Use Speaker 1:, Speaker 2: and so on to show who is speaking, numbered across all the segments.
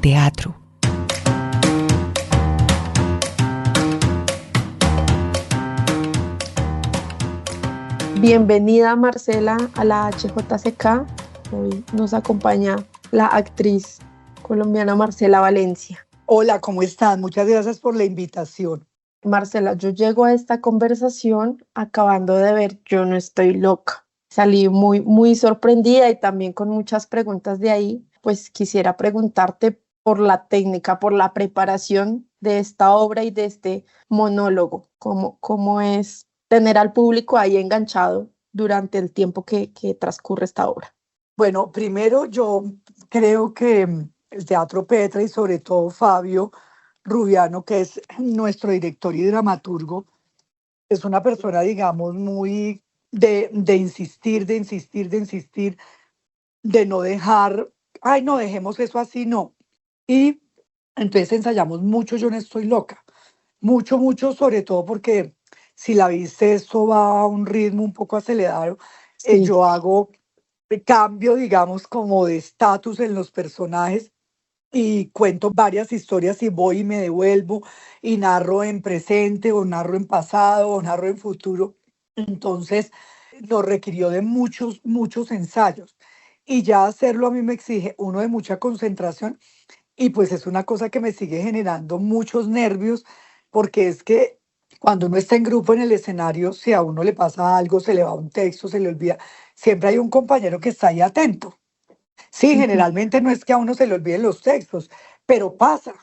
Speaker 1: teatro.
Speaker 2: Bienvenida Marcela a la HJCK. Hoy nos acompaña la actriz colombiana Marcela Valencia.
Speaker 3: Hola, ¿cómo están? Muchas gracias por la invitación.
Speaker 2: Marcela, yo llego a esta conversación acabando de ver Yo no estoy loca. Salí muy sorprendida y también con muchas preguntas de ahí. Pues quisiera preguntarte por la técnica, por la preparación de esta obra y de este monólogo. ¿Cómo es tener al público ahí enganchado durante el tiempo que transcurre esta obra?
Speaker 3: Bueno, primero yo creo que el Teatro Petra y sobre todo Fabio Rubiano, que es nuestro director y dramaturgo, es una persona, digamos, muy de insistir, de insistir, de insistir, de no dejar, ay, no dejemos eso así, no. Y entonces ensayamos mucho Yo no estoy loca, mucho, mucho, sobre todo porque si la viste, esto va a un ritmo un poco acelerado.
Speaker 2: Sí.
Speaker 3: Yo hago cambio, digamos, como de estatus en los personajes y cuento varias historias y voy y me devuelvo y narro en presente o narro en pasado o narro en futuro. Entonces, nos requirió de muchos, muchos ensayos. Y ya hacerlo a mí me exige uno de mucha concentración y pues es una cosa que me sigue generando muchos nervios porque es que cuando uno está en grupo en el escenario, si a uno le pasa algo, se le va un texto, se le olvida, siempre hay un compañero que está ahí atento. Sí,
Speaker 2: Ujú.
Speaker 3: generalmente no es que a uno se le olviden los textos, pero pasa.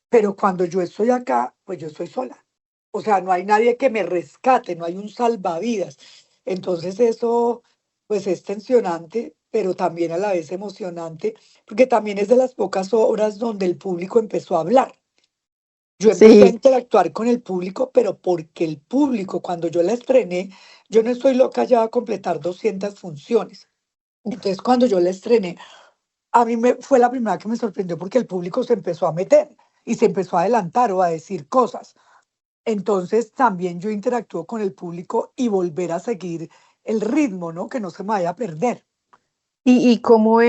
Speaker 3: Pero cuando yo estoy acá, pues yo estoy sola. O sea, no hay nadie que me rescate, no hay un salvavidas. Entonces eso, pues es tensionante, pero también a la vez emocionante, porque también es de las pocas obras donde el público empezó a hablar. Yo empecé a
Speaker 2: Sí.
Speaker 3: interactuar con el público, pero porque el público, cuando yo la estrené, Yo no estoy loca, ya va a completar 200 funciones.
Speaker 2: Uf.
Speaker 3: Entonces, cuando yo la estrené, a mí me fue la primera que me sorprendió porque el público se empezó a meter y se empezó a adelantar o a decir cosas. Entonces, también yo interactúo con el público y volver a seguir el ritmo, ¿no? Que no se me vaya a perder.
Speaker 2: ¿Y cómo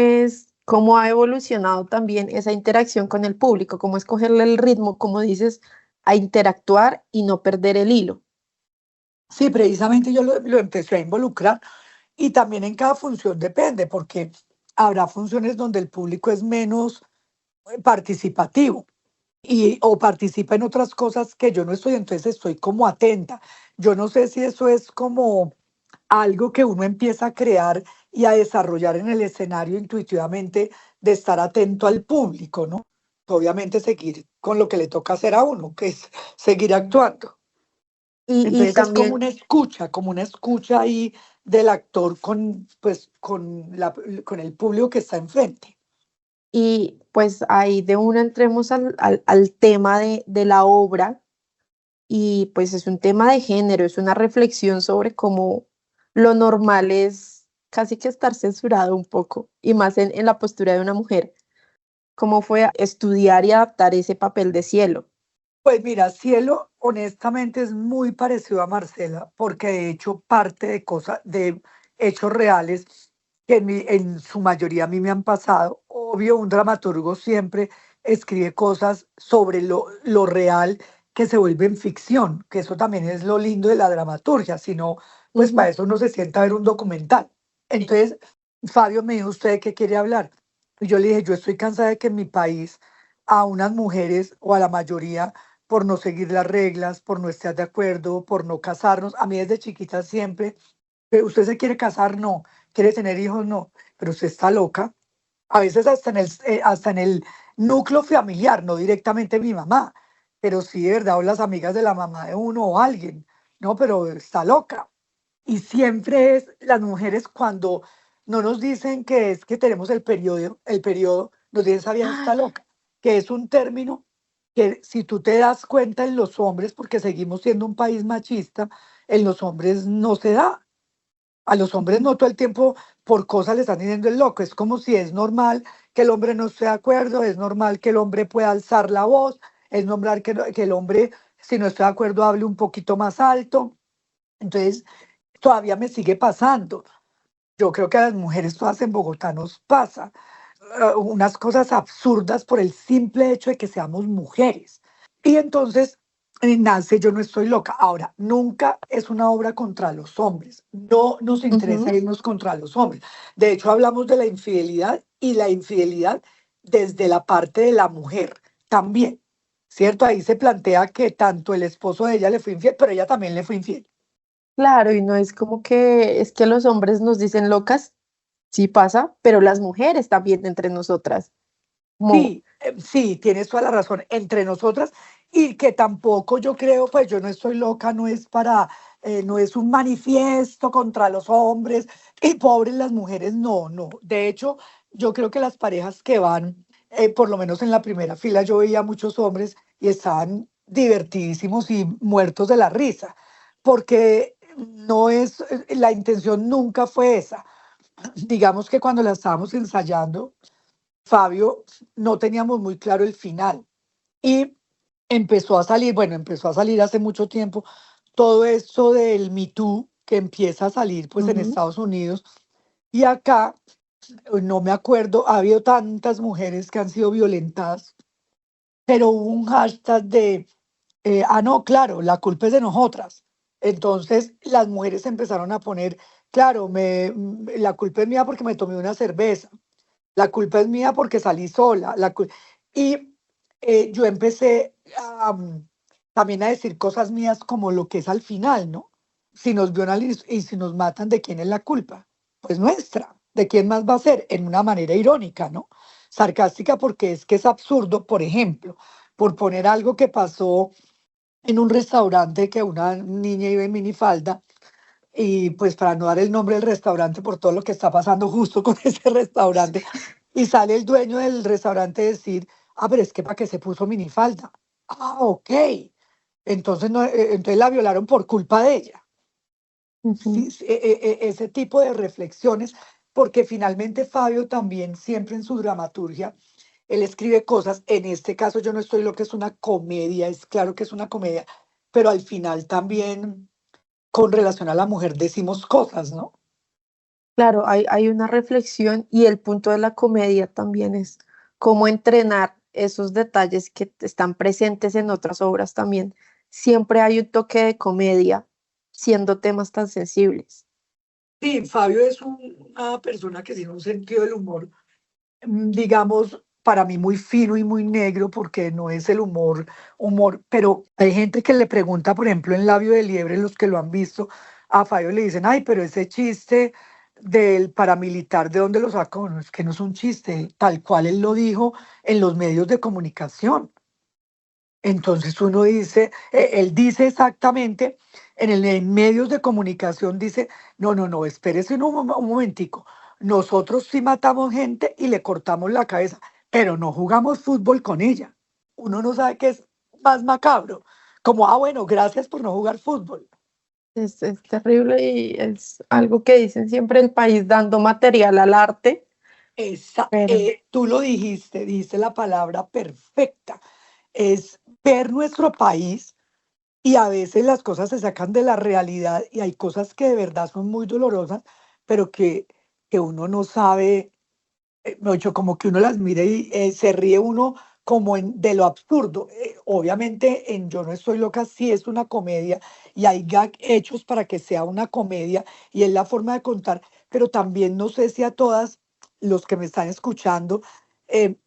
Speaker 2: ha evolucionado también esa interacción con el público? ¿Cómo escogerle el ritmo, como dices, a interactuar y no perder el hilo?
Speaker 3: Sí, precisamente yo lo empecé a involucrar y también en cada función depende, porque habrá funciones donde el público es menos participativo y o participa en otras cosas que yo no estoy, entonces estoy como atenta. Yo no sé si eso es como algo que uno empieza a crear y a desarrollar en el escenario intuitivamente de estar atento al público, ¿no? Obviamente seguir con lo que le toca hacer a uno, que es seguir actuando.
Speaker 2: Y
Speaker 3: Entonces es
Speaker 2: también,
Speaker 3: como una escucha ahí del actor con, pues, con el público que está enfrente.
Speaker 2: y pues ahí de una entremos al tema de la obra, y pues es un tema de género, es una reflexión sobre cómo lo normal es casi que estar censurado un poco, y más en la postura de una mujer. ¿Cómo fue estudiar y adaptar ese papel de Cielo?
Speaker 3: Pues mira, Cielo, honestamente es muy parecido a Marcela, porque de hecho parte de cosas, de hechos reales que en su mayoría a mí me han pasado. Obvio, un dramaturgo siempre escribe cosas sobre lo real que se vuelven ficción, que eso también es lo lindo de la dramaturgia, si no, pues
Speaker 2: Ujú.
Speaker 3: para eso uno se sienta a ver un documental. Entonces, Fabio me dijo, ¿usted de qué quiere hablar? Y yo le dije, yo estoy cansada de que en mi país a unas mujeres o a la mayoría por no seguir las reglas, por no estar de acuerdo, por no casarnos. A mí desde chiquita siempre, ¿usted se quiere casar? No. ¿Quiere tener hijos? No. Pero usted está loca. A veces hasta en el núcleo familiar, no directamente mi mamá, pero sí de verdad, o las amigas de la mamá de uno o alguien. No, pero está loca. Y siempre es las mujeres cuando no nos dicen que es que tenemos el periodo, nos dicen esa vieja está
Speaker 2: Ah,
Speaker 3: loca, que es un término que si tú te das cuenta en los hombres, porque seguimos siendo un país machista, en los hombres no se da. A los hombres
Speaker 2: ujú.
Speaker 3: no todo el tiempo por cosas le están diciendo el loco. Es como si es normal que el hombre no esté de acuerdo, es normal que el hombre pueda alzar la voz, es normal que el hombre, si no está de acuerdo, hable un poquito más alto. Entonces, todavía me sigue pasando. Yo creo que a las mujeres todas en Bogotá nos pasa. unas cosas absurdas por el simple hecho de que seamos mujeres. Y entonces nace Yo no estoy loca. Ahora, nunca es una obra contra los hombres. No nos interesa
Speaker 2: Ujú.
Speaker 3: irnos contra los hombres. De hecho, hablamos de la infidelidad y la infidelidad desde la parte de la mujer también. ¿Cierto? Ahí se plantea que tanto el esposo de ella le fue infiel, pero ella también le fue infiel.
Speaker 2: Claro, y no es como que es que los hombres nos dicen locas, sí pasa, pero las mujeres también entre nosotras. Como,
Speaker 3: Sí, sí, tienes toda la razón, entre nosotras, y que tampoco yo creo, pues yo no estoy loca, no es para, no es un manifiesto contra los hombres y pobres las mujeres, no, no. De hecho, yo creo que las parejas que van, por lo menos en la primera fila, yo veía muchos hombres y estaban divertidísimos y muertos de la risa, porque no es, la intención nunca fue esa. Digamos que cuando la estábamos ensayando, Fabio, no teníamos muy claro el final y empezó a salir, bueno, empezó a salir hace mucho tiempo todo esto del Me Too que empieza a salir pues en
Speaker 2: ujú,
Speaker 3: Estados Unidos y acá, no me acuerdo, ha habido tantas mujeres que han sido violentadas, pero hubo un hashtag de, no, claro, la culpa es de nosotras. Entonces las mujeres empezaron a poner, claro, la culpa es mía porque me tomé una cerveza, la culpa es mía porque salí sola. Y yo empecé también a decir cosas mías como lo que es al final, ¿no? Si nos violan y si nos matan, ¿de quién es la culpa? Pues nuestra. ¿De quién más va a ser? En una manera irónica, ¿no? Sarcástica porque es que es absurdo, por ejemplo, por poner algo que pasó en un restaurante que una niña iba en minifalda y pues para no dar el nombre del restaurante por todo lo que está pasando justo con ese restaurante, y sale el dueño del restaurante a decir, pero es que para qué se puso minifalda. Ok. Entonces, no, entonces la violaron por culpa de ella.
Speaker 2: ujú.
Speaker 3: Sí, sí, ese tipo de reflexiones, porque finalmente Fabio también siempre en su dramaturgia, él escribe cosas, en este caso yo no estoy lo que es una comedia, es claro que es una comedia, pero al final también con relación a la mujer decimos cosas, ¿no?
Speaker 2: Claro, hay una reflexión y el punto de la comedia también es cómo entrenar esos detalles que están presentes en otras obras también. Siempre hay un toque de comedia siendo temas tan sensibles.
Speaker 3: Sí, Fabio es una persona que tiene un sentido del humor, digamos, para mí muy fino y muy negro, porque no es el humor, pero hay gente que le pregunta, por ejemplo, en Labio de Liebre, los que lo han visto, a Fabio le dicen, ay, pero ese chiste del paramilitar, ¿de dónde lo sacó? No, es que no es un chiste, tal cual él lo dijo en los medios de comunicación. Entonces uno dice, él dice exactamente, en medios de comunicación dice, no, no, no, espérese un momentico, nosotros sí matamos gente y le cortamos la cabeza, pero no jugamos fútbol con ella. Uno no sabe qué es más macabro, como, bueno, gracias por no jugar fútbol.
Speaker 2: Es terrible y es algo que dicen siempre el país dando material al arte, pero
Speaker 3: Tú lo dijiste, dice la palabra perfecta, es ver nuestro país. Y a veces las cosas se sacan de la realidad y hay cosas que de verdad son muy dolorosas, pero que uno no sabe, mejor dicho, como que uno las mire y se ríe uno como de lo absurdo. Obviamente en Yo no estoy loca sí es una comedia y hay gag hechos para que sea una comedia y es la forma de contar, pero también no sé si a todas los que me están escuchando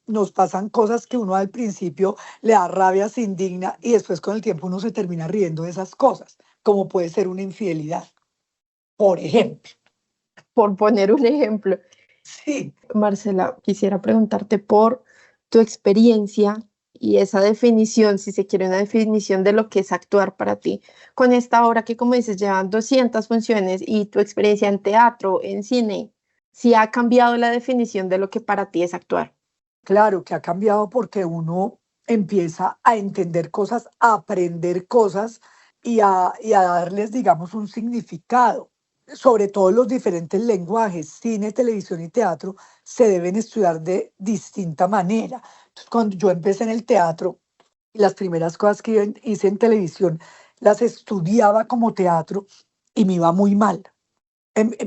Speaker 3: nos pasan cosas que uno al principio le da rabia, se indigna y después con el tiempo uno se termina riendo de esas cosas, como puede ser una infidelidad, por ejemplo.
Speaker 2: por poner un ejemplo,
Speaker 3: Sí,
Speaker 2: Marcela, quisiera preguntarte por tu experiencia y esa definición, si se quiere una definición de lo que es actuar para ti, con esta obra que, como dices, llevan 200 funciones y tu experiencia en teatro, en cine, si ha cambiado la definición de lo que para ti es actuar.
Speaker 3: claro que ha cambiado porque uno empieza a entender cosas, a aprender cosas y a darles, digamos, un significado. Sobre todo los diferentes lenguajes, cine, televisión y teatro, se deben estudiar de distinta manera. Entonces, cuando yo empecé en el teatro, las primeras cosas que hice en televisión, las estudiaba como teatro y me iba muy mal,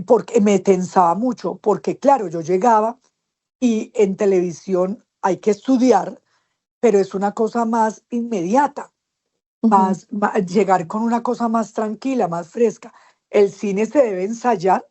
Speaker 3: porque me tensaba mucho, porque claro, yo llegaba y en televisión hay que estudiar, pero es una cosa más inmediata,
Speaker 2: Ujú,
Speaker 3: llegar con una cosa más tranquila, más fresca. El cine se debe ensayar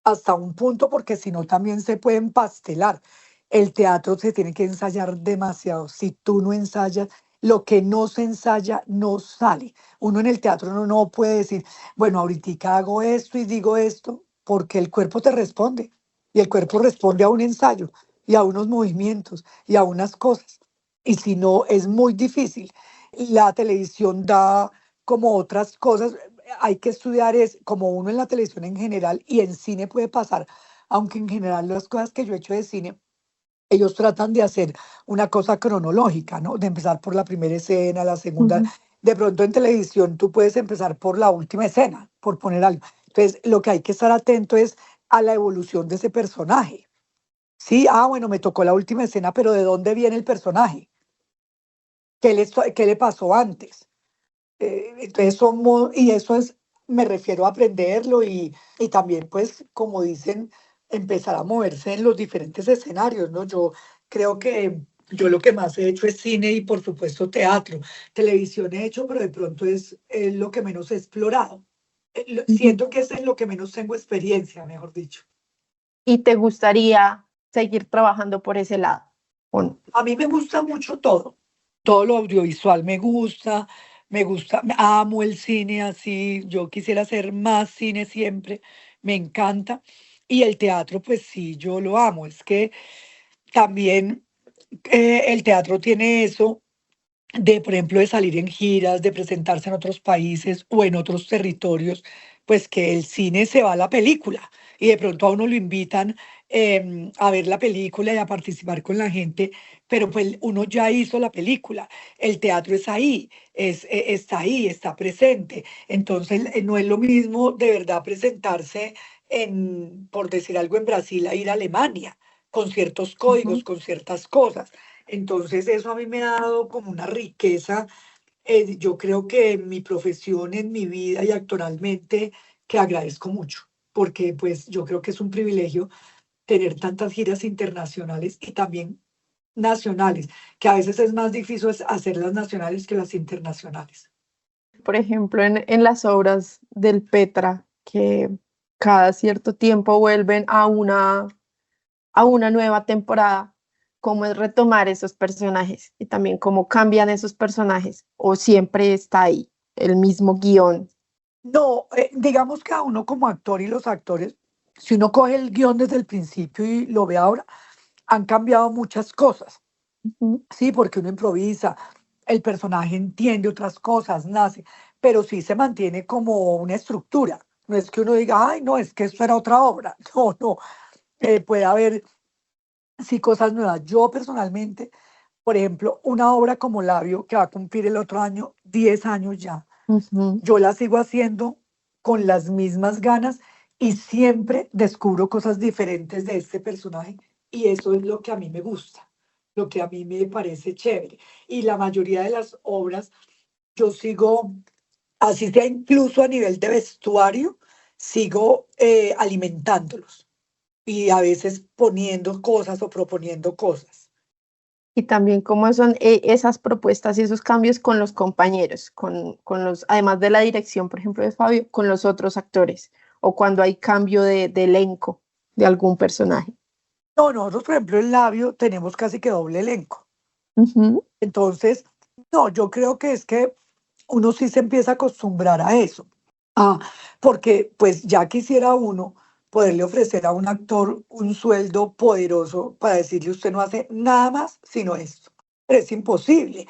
Speaker 3: hasta un punto, porque si no también se puede empastelar. El teatro se tiene que ensayar demasiado. Si tú no ensayas, lo que no se ensaya no sale. Uno en el teatro no puede decir, bueno, ahorita hago esto y digo esto, porque el cuerpo te responde. Y el cuerpo responde a un ensayo y a unos movimientos y a unas cosas. Y si no, es muy difícil. La televisión da como otras cosas, hay que estudiar es como uno en la televisión en general y en cine puede pasar, aunque en general las cosas que yo he hecho de cine, ellos tratan de hacer una cosa cronológica, ¿no? De empezar por la primera escena, la segunda.
Speaker 2: ujú.
Speaker 3: De pronto en televisión tú puedes empezar por la última escena, por poner algo. Entonces, lo que hay que estar atento es a la evolución de ese personaje. Sí, bueno, me tocó la última escena, pero ¿de dónde viene el personaje? ¿Qué le pasó antes? Entonces somos, y eso es, me refiero a aprenderlo y también pues, como dicen, empezar a moverse en los diferentes escenarios, ¿no? Yo creo que yo lo que más he hecho es cine y por supuesto teatro. Televisión he hecho, pero de pronto es lo que menos he explorado.
Speaker 2: Ujú.
Speaker 3: Siento que es en lo que menos tengo experiencia, mejor dicho.
Speaker 2: ¿Y te gustaría seguir trabajando por ese lado? ¿O no?
Speaker 3: A mí me gusta mucho todo, todo lo audiovisual me gusta, amo el cine así, yo quisiera hacer más cine siempre, me encanta. Y el teatro, pues sí, yo lo amo, es que también el teatro tiene eso de, por ejemplo, de salir en giras, de presentarse en otros países o en otros territorios, pues que el cine se va a la película y de pronto a uno lo invitan a ver la película y a participar con la gente, pero pues uno ya hizo la película. El teatro es ahí, está ahí, está presente. Entonces, no es lo mismo de verdad presentarse por decir algo, en Brasil, a ir a Alemania, con ciertos códigos,
Speaker 2: Ujú.
Speaker 3: con ciertas cosas. Entonces, eso a mí me ha dado como una riqueza, yo creo que en mi profesión, en mi vida y actualmente, que agradezco mucho, porque pues yo creo que es un privilegio tener tantas giras internacionales y también nacionales, que a veces es más difícil hacer las nacionales que las internacionales.
Speaker 2: Por ejemplo, en las obras del Petra, que cada cierto tiempo vuelven a una nueva temporada, cómo es retomar esos personajes y también cómo cambian esos personajes o siempre está ahí el mismo guión.
Speaker 3: No, digamos que a uno como actor y los actores, si uno coge el guión desde el principio y lo ve ahora, han cambiado muchas cosas.
Speaker 2: Ujú,
Speaker 3: Sí, porque uno improvisa, el personaje entiende otras cosas, nace, pero sí se mantiene como una estructura. No es que uno diga, ay, no, es que esto era otra obra. No, no, puede haber sí cosas nuevas. Yo personalmente, por ejemplo, una obra como Labio, que va a cumplir el otro año 10 años ya,
Speaker 2: ujú.
Speaker 3: yo la sigo haciendo con las mismas ganas y siempre descubro cosas diferentes de este personaje y eso es lo que a mí me gusta, lo que a mí me parece chévere. Y la mayoría de las obras yo sigo, así sea incluso a nivel de vestuario, sigo alimentándolos y a veces poniendo cosas o proponiendo cosas.
Speaker 2: Y también cómo son esas propuestas y esos cambios con los compañeros, con los, además de la dirección, por ejemplo, de Fabio, con los otros actores, o cuando hay cambio de elenco de algún personaje.
Speaker 3: No, nosotros, por ejemplo, en Labio tenemos casi que doble elenco.
Speaker 2: Ujú,
Speaker 3: Entonces, no, yo creo que es que uno sí se empieza a acostumbrar a eso. Ah, porque pues ya quisiera uno poderle ofrecer a un actor un sueldo poderoso para decirle usted no hace nada más sino esto. Pero es imposible.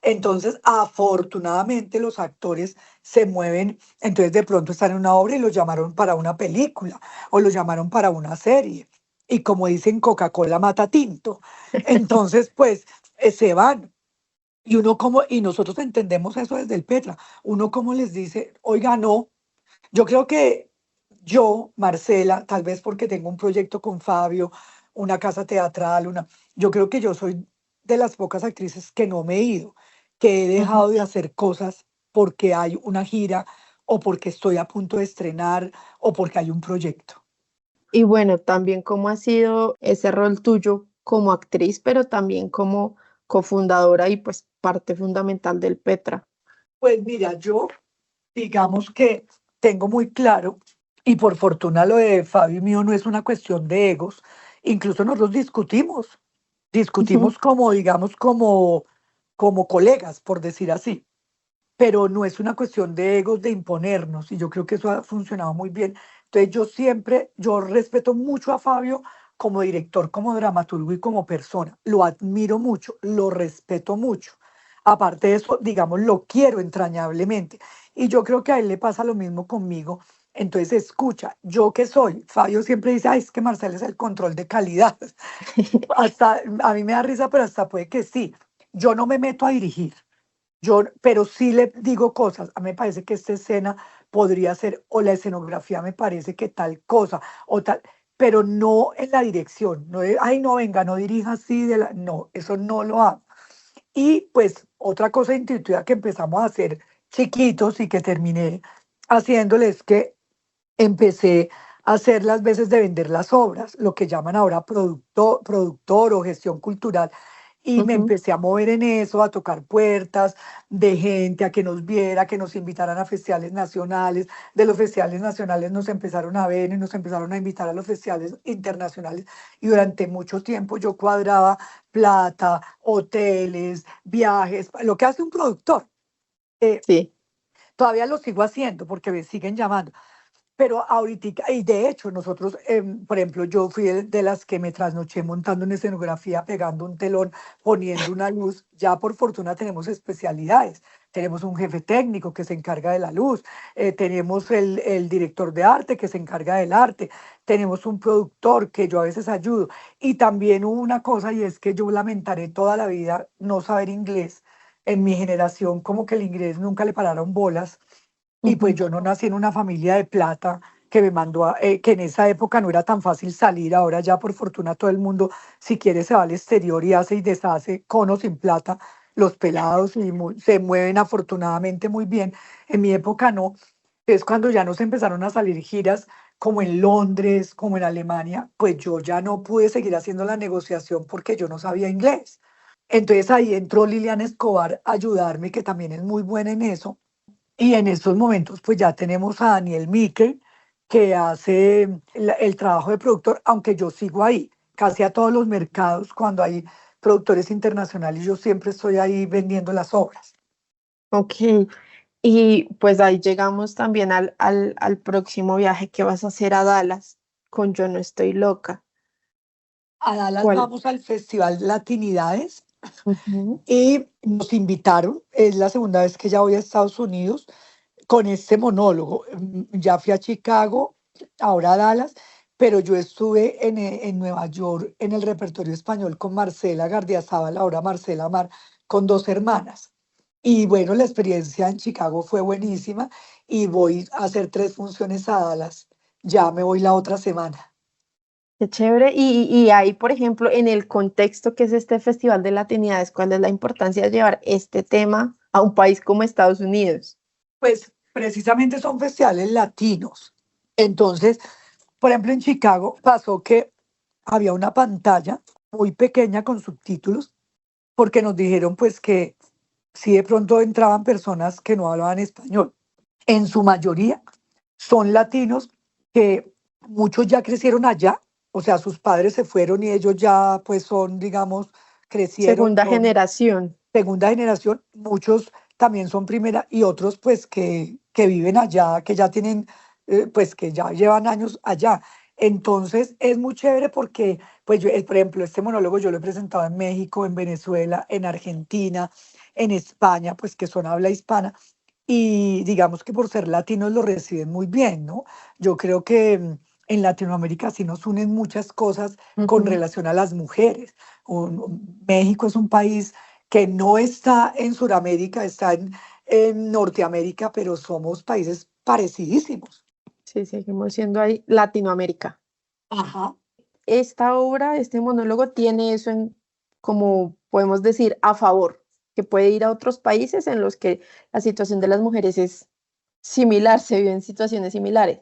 Speaker 3: Entonces, afortunadamente los actores se mueven, entonces de pronto están en una obra y los llamaron para una película o los llamaron para una serie. Y como dicen, Coca-Cola mata tinto. Entonces, pues se van. Y uno como, y nosotros entendemos eso desde el Petra, uno como les dice, oiga, no, yo creo que yo, Marcela, tal vez porque tengo un proyecto con Fabio, una casa teatral, yo creo que yo soy de las pocas actrices que no me he ido, que he
Speaker 2: ujú.
Speaker 3: dejado de hacer cosas porque hay una gira o porque estoy a punto de estrenar o porque hay un proyecto.
Speaker 2: Y bueno, también cómo ha sido ese rol tuyo como actriz, pero también como cofundadora y pues parte fundamental del Petra.
Speaker 3: Pues mira, yo digamos que tengo muy claro, y por fortuna lo de Fabio y mío no es una cuestión de egos, incluso nosotros discutimos,
Speaker 2: Ujú,
Speaker 3: discutimos como, digamos, como colegas, por decir así, pero no es una cuestión de egos, de imponernos, y yo creo que eso ha funcionado muy bien. Entonces yo respeto mucho a Fabio como director, como dramaturgo y como persona. Lo admiro mucho, lo respeto mucho. Aparte de eso, digamos, lo quiero entrañablemente. Y yo creo que a él le pasa lo mismo conmigo. Entonces, escucha, yo que soy, Fabio siempre dice, ay, es que Marcela es el control de calidad. Hasta, a mí me da risa, pero hasta puede que sí. Yo no me meto a dirigir. Pero sí le digo cosas. A mí me parece que esta escena podría ser, o la escenografía me parece que tal cosa, o tal, pero no en la dirección. No de, ay, no, venga, no dirija así, no, eso no lo hago. Y pues otra cosa intuitiva que empezamos a hacer chiquitos y que terminé haciéndoles que empecé a hacer las veces de vender las obras, lo que llaman ahora productor o gestión cultural. Y me
Speaker 2: ujú.
Speaker 3: empecé a mover en eso, a tocar puertas de gente, a que nos viera, que nos invitaran a festivales nacionales. De los festivales nacionales nos empezaron a ver y nos empezaron a invitar a los festivales internacionales. Y durante mucho tiempo yo cuadraba plata, hoteles, viajes, lo que hace un productor. Eh,
Speaker 2: Sí,
Speaker 3: Todavía lo sigo haciendo porque me siguen llamando. Pero ahorita, y de hecho, nosotros, por ejemplo, yo fui de las que me trasnoché montando una escenografía, pegando un telón, poniendo una luz. Ya por fortuna tenemos especialidades. Tenemos un jefe técnico que se encarga de la luz, tenemos el director de arte que se encarga del arte, tenemos un productor que yo a veces ayudo. Y también hubo una cosa y es que yo lamentaré toda la vida no saber inglés. En mi generación, como que el inglés nunca le pararon bolas y pues
Speaker 2: ujú,
Speaker 3: yo no nací en una familia de plata que me mandó que en esa época no era tan fácil salir. Ahora ya por fortuna todo el mundo, si quiere, se va al exterior y hace y deshace con o sin plata. Los pelados y se mueven afortunadamente muy bien. En mi época no. Es cuando ya nos empezaron a salir giras como en Londres, como en Alemania, pues yo ya no pude seguir haciendo la negociación porque yo no sabía inglés. Entonces ahí entró Liliana Escobar a ayudarme, que también es muy buena en eso, y en estos momentos, pues ya tenemos a Daniel Miquel, que hace el trabajo de productor, aunque yo sigo ahí, casi a todos los mercados, cuando hay productores internacionales, yo siempre estoy ahí vendiendo las obras.
Speaker 2: ok. Y pues ahí llegamos también al próximo viaje que vas a hacer a Dallas con Yo no estoy loca.
Speaker 3: A Dallas
Speaker 2: ¿Cuál?
Speaker 3: vamos al Festival Latinidades
Speaker 2: Ujú.
Speaker 3: y nos invitaron, es la segunda vez que ya voy a Estados Unidos con este monólogo. Ya fui a Chicago, ahora a Dallas, pero yo estuve en Nueva York en el repertorio español con Marcela Gardiazabal, ahora Marcela Mar, con dos hermanas. Y bueno, la experiencia en Chicago fue buenísima y voy a hacer tres funciones a Dallas. Ya me voy la otra semana.
Speaker 2: Qué chévere. Y ahí, por ejemplo, en el contexto que es este Festival de Latinidades, ¿cuál es la importancia de llevar este tema a un país como Estados Unidos?
Speaker 3: Pues precisamente son festivales latinos. Entonces, por ejemplo, en Chicago pasó que había una pantalla muy pequeña con subtítulos porque nos dijeron pues que si de pronto entraban personas que no hablaban español. En su mayoría son latinos que muchos ya crecieron allá, o sea, sus padres se fueron y ellos ya pues son, digamos, crecieron,
Speaker 2: Segunda
Speaker 3: son
Speaker 2: generación.
Speaker 3: segunda generación, muchos también son primera y otros pues que viven allá, que ya tienen, pues que ya llevan años allá. Entonces es muy chévere porque, pues yo, por ejemplo, este monólogo yo lo he presentado en México, en Venezuela, en Argentina, en España, pues que son habla hispana. Y digamos que por ser latinos lo reciben muy bien, ¿no? Yo creo que en Latinoamérica sí nos unen muchas cosas con
Speaker 2: Ujú.
Speaker 3: relación a las mujeres. México es un país que no está en Sudamérica, está en Norteamérica, pero somos países parecidísimos.
Speaker 2: Sí, seguimos siendo ahí Latinoamérica.
Speaker 3: Ajá.
Speaker 2: Esta obra, este monólogo tiene eso en, como podemos decir, a favor, que puede ir a otros países en los que la situación de las mujeres es similar, se viven situaciones similares.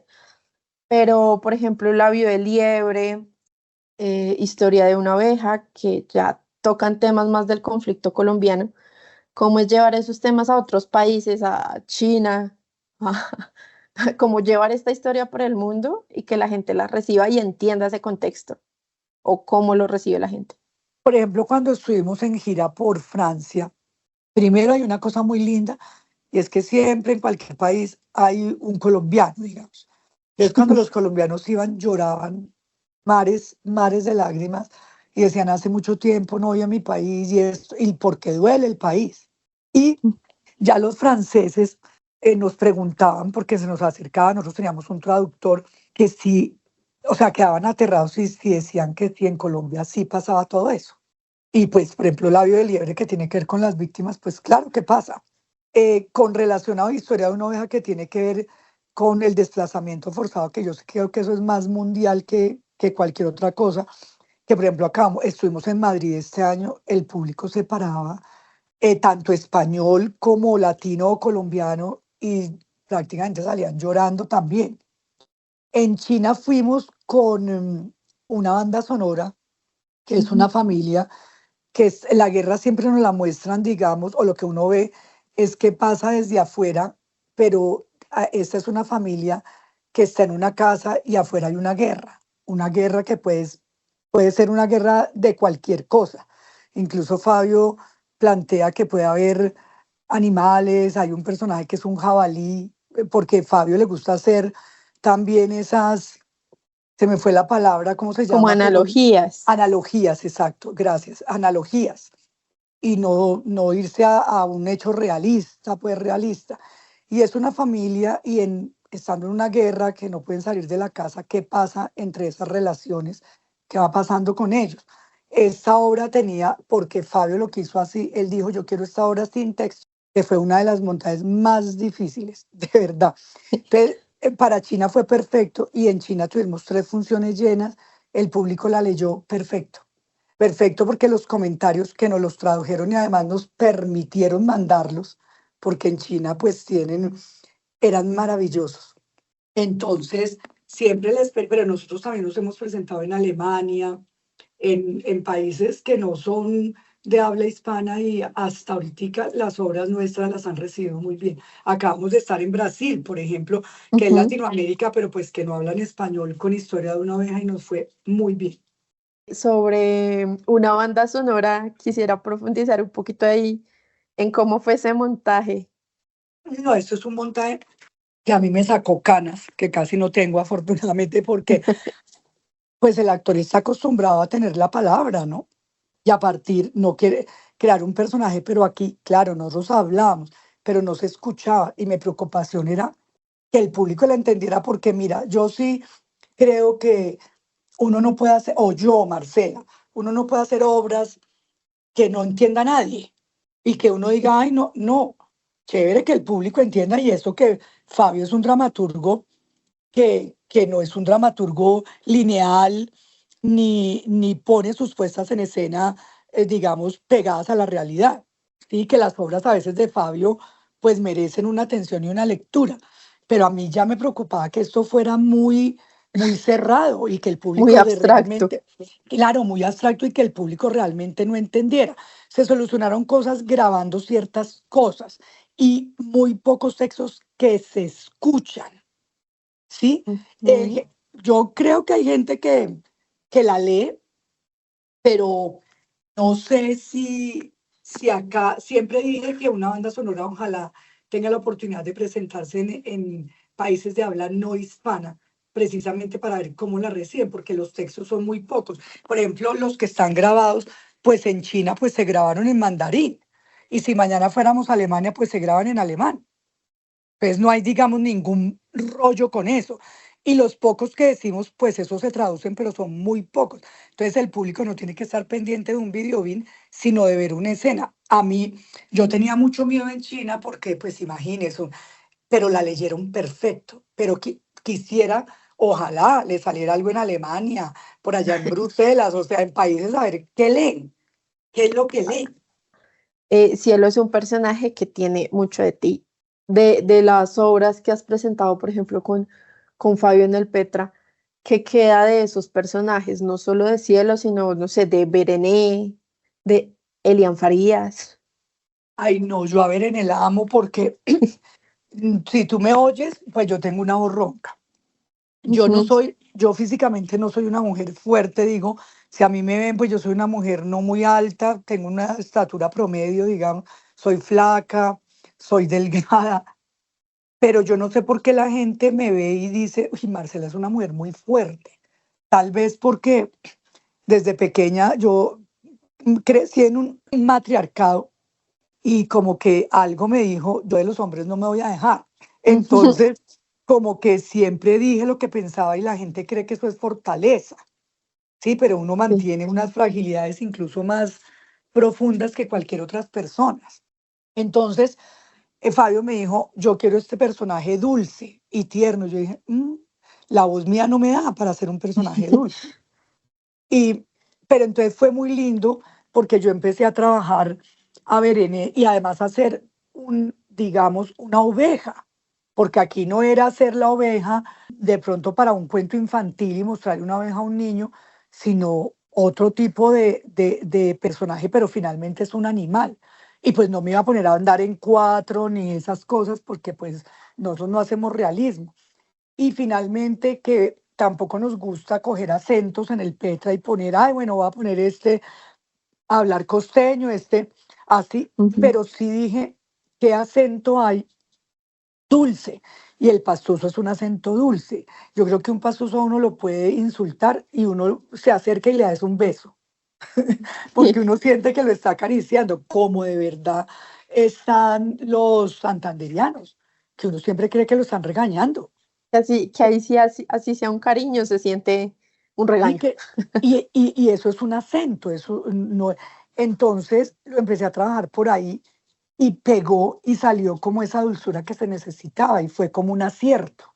Speaker 2: Pero, por ejemplo, el labio de liebre, Historia de una oveja, que ya tocan temas más del conflicto colombiano. ¿Cómo es llevar esos temas a otros países, a China? Cómo llevar esta historia por el mundo y que la gente la reciba y entienda ese contexto, o cómo lo recibe la gente.
Speaker 3: Por ejemplo, cuando estuvimos en gira por Francia, primero hay una cosa muy linda y es que siempre en cualquier país hay un colombiano, digamos. Es cuando los colombianos iban, lloraban mares, mares de lágrimas y decían, hace mucho tiempo no voy a mi país y esto, y porque duele el país. Y ya los franceses nos preguntaban, porque se nos acercaban, nosotros teníamos un traductor que sí, o sea, quedaban aterrados y decían que sí, en Colombia sí pasaba todo eso. Y pues, por ejemplo, labio de liebre que tiene que ver con las víctimas, pues claro que pasa. Con relación a la historia de una oveja que tiene que ver con el desplazamiento forzado, que yo creo que eso es más mundial que cualquier otra cosa, que por ejemplo acá estuvimos en Madrid este año, el público se paraba, tanto español como latino o colombiano, y prácticamente salían llorando también. En China fuimos con una banda sonora, que es una
Speaker 2: Ujú.
Speaker 3: familia que es, la guerra siempre nos la muestran, digamos, o lo que uno ve es que pasa desde afuera, pero esta es una familia que está en una casa y afuera hay una guerra que puede ser una guerra de cualquier cosa. Incluso Fabio plantea que puede haber animales, hay un personaje que es un jabalí, porque Fabio le gusta hacer también esas, se me fue la palabra, ¿cómo se
Speaker 2: Como
Speaker 3: llama? Pero
Speaker 2: analogías.
Speaker 3: analogías, exacto, gracias, analogías. Y no irse a un hecho realista, pues realista. Y es una familia y estando en una guerra que no pueden salir de la casa, ¿qué pasa entre esas relaciones? ¿Qué va pasando con ellos? Esta obra tenía, porque Fabio lo quiso así, él dijo, yo quiero esta obra sin texto, que fue una de las montajes más difíciles, de verdad. Entonces, para China fue perfecto y en China tuvimos 3 funciones llenas, el público la leyó perfecto. Perfecto, porque los comentarios que nos los tradujeron y además nos permitieron mandarlos, porque en China pues eran maravillosos. Entonces, siempre pero nosotros también nos hemos presentado en Alemania, en países que no son de habla hispana y hasta ahorita las obras nuestras las han recibido muy bien. Acabamos de estar en Brasil, por ejemplo, que es
Speaker 2: Ujú.
Speaker 3: Latinoamérica, pero pues que no hablan español con Historia de una oveja y nos fue muy bien.
Speaker 2: Sobre una banda sonora, quisiera profundizar un poquito ahí en cómo fue ese montaje.
Speaker 3: No, esto es un montaje que a mí me sacó canas, que casi no tengo afortunadamente porque pues el actor está acostumbrado a tener la palabra, ¿no? Y a partir, no quiere crear un personaje, pero aquí, claro, nosotros hablamos, pero no se escuchaba y mi preocupación era que el público la entendiera porque mira, yo sí creo que uno no puede hacer, o yo, Marcela, uno no puede hacer obras que no entienda nadie y que uno diga, ay, no, no, chévere que el público entienda y eso que Fabio es un dramaturgo que no es un dramaturgo lineal ni pone sus puestas en escena, digamos, pegadas a la realidad. Sí, que las obras a veces de Fabio pues merecen una atención y una lectura, pero a mí ya me preocupaba que esto fuera muy cerrado y que el
Speaker 2: Muy
Speaker 3: público de
Speaker 2: abstracto.
Speaker 3: realmente, claro, muy abstracto y que el público realmente no entendiera. Se solucionaron cosas grabando ciertas cosas y muy pocos textos que se escuchan. ¿Sí?
Speaker 2: Ujú.
Speaker 3: Yo creo que hay gente que la lee, pero no sé si acá, siempre dije que una banda sonora ojalá tenga la oportunidad de presentarse en países de habla no hispana, precisamente para ver cómo la reciben, porque los textos son muy pocos. Por ejemplo, los que están grabados, pues en China, pues se grabaron en mandarín. Y si mañana fuéramos a Alemania, pues se graban en alemán. Pues no hay, digamos, ningún rollo con eso. Y los pocos que decimos, pues eso se traducen, pero son muy pocos. Entonces el público no tiene que estar pendiente de un video bin, sino de ver una escena. A mí, yo tenía mucho miedo en China porque, pues imagínense, pero la leyeron perfecto. Pero quisiera, ojalá le saliera algo en Alemania, por allá en Bruselas, o sea, en países, a ver qué leen, qué es lo que leen.
Speaker 2: Cielo es un personaje que tiene mucho de ti. De las obras que has presentado, por ejemplo, con Fabio en el Petra, ¿Qué queda de esos personajes? No solo de Cielo, sino, no sé, de Berené, de Elian Farías.
Speaker 3: Ay, no, yo a ver en el amo porque si tú me oyes, pues yo tengo una voz ronca.
Speaker 2: Ujú.
Speaker 3: Yo físicamente no soy una mujer fuerte, digo, si a mí me ven, pues yo soy una mujer no muy alta, tengo una estatura promedio, digamos, soy flaca, soy delgada, pero yo no sé por qué la gente me ve y dice, uy, Marcela es una mujer muy fuerte. Tal vez porque desde pequeña yo crecí en un matriarcado y como que algo me dijo, yo de los hombres no me voy a dejar. Entonces, como que siempre dije lo que pensaba y la gente cree que eso es fortaleza, sí, pero uno
Speaker 2: Sí.
Speaker 3: mantiene unas fragilidades incluso más profundas que cualquier otras personas. Entonces, Fabio me dijo, yo quiero este personaje dulce y tierno. Yo dije, la voz mía no me da para ser un personaje dulce. Y, pero entonces fue muy lindo porque yo empecé a trabajar a Berene y además a hacer digamos, una oveja, porque aquí no era hacer la oveja de pronto para un cuento infantil y mostrarle una oveja a un niño, sino otro tipo de personaje, pero finalmente es un animal. Y pues no me iba a poner a andar en cuatro ni esas cosas porque pues nosotros no hacemos realismo. Y finalmente que tampoco nos gusta coger acentos en el Petra y poner, ay, bueno, voy a poner este, a hablar costeño, este, así,
Speaker 2: Ujú.
Speaker 3: pero sí dije, ¿qué acento hay dulce? Y el pastuso es un acento dulce. Yo creo que un pastuso a uno lo puede insultar y uno se acerca y le da un beso, porque uno siente que lo está acariciando, como de verdad están los santanderianos, que uno siempre cree que lo están regañando.
Speaker 2: Así, que ahí sí, así sea un cariño, se siente un
Speaker 3: Y,
Speaker 2: regaño.
Speaker 3: que, y eso es un acento, eso no. Entonces lo empecé a trabajar por ahí y pegó y salió como esa dulzura que se necesitaba y fue como un acierto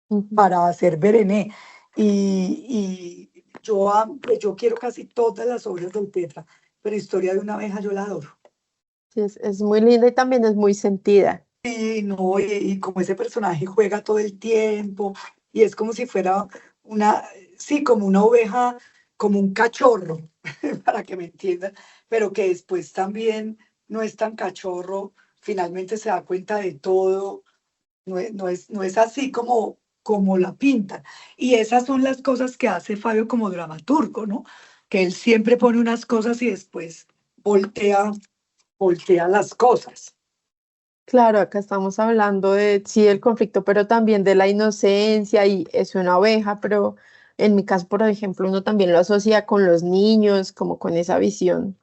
Speaker 2: Ujú.
Speaker 3: para hacer Berené. Y yo quiero casi todas las obras del Petra, pero Historia de una abeja yo la adoro.
Speaker 2: Sí, es muy linda y también es muy sentida.
Speaker 3: Y no, y como ese personaje juega todo el tiempo, y es como si fuera una, sí, como una oveja, como un cachorro, para que me entiendan, pero que después también no es tan cachorro, finalmente se da cuenta de todo, no es así como la pintan. Y esas son las cosas que hace Fabio como dramaturgo, ¿no? Que él siempre pone unas cosas y después voltea, voltea las cosas.
Speaker 2: Claro, acá estamos hablando de, sí, del conflicto, pero también de la inocencia y es una oveja, pero en mi caso, por ejemplo, uno también lo asocia con los niños, como con esa visión.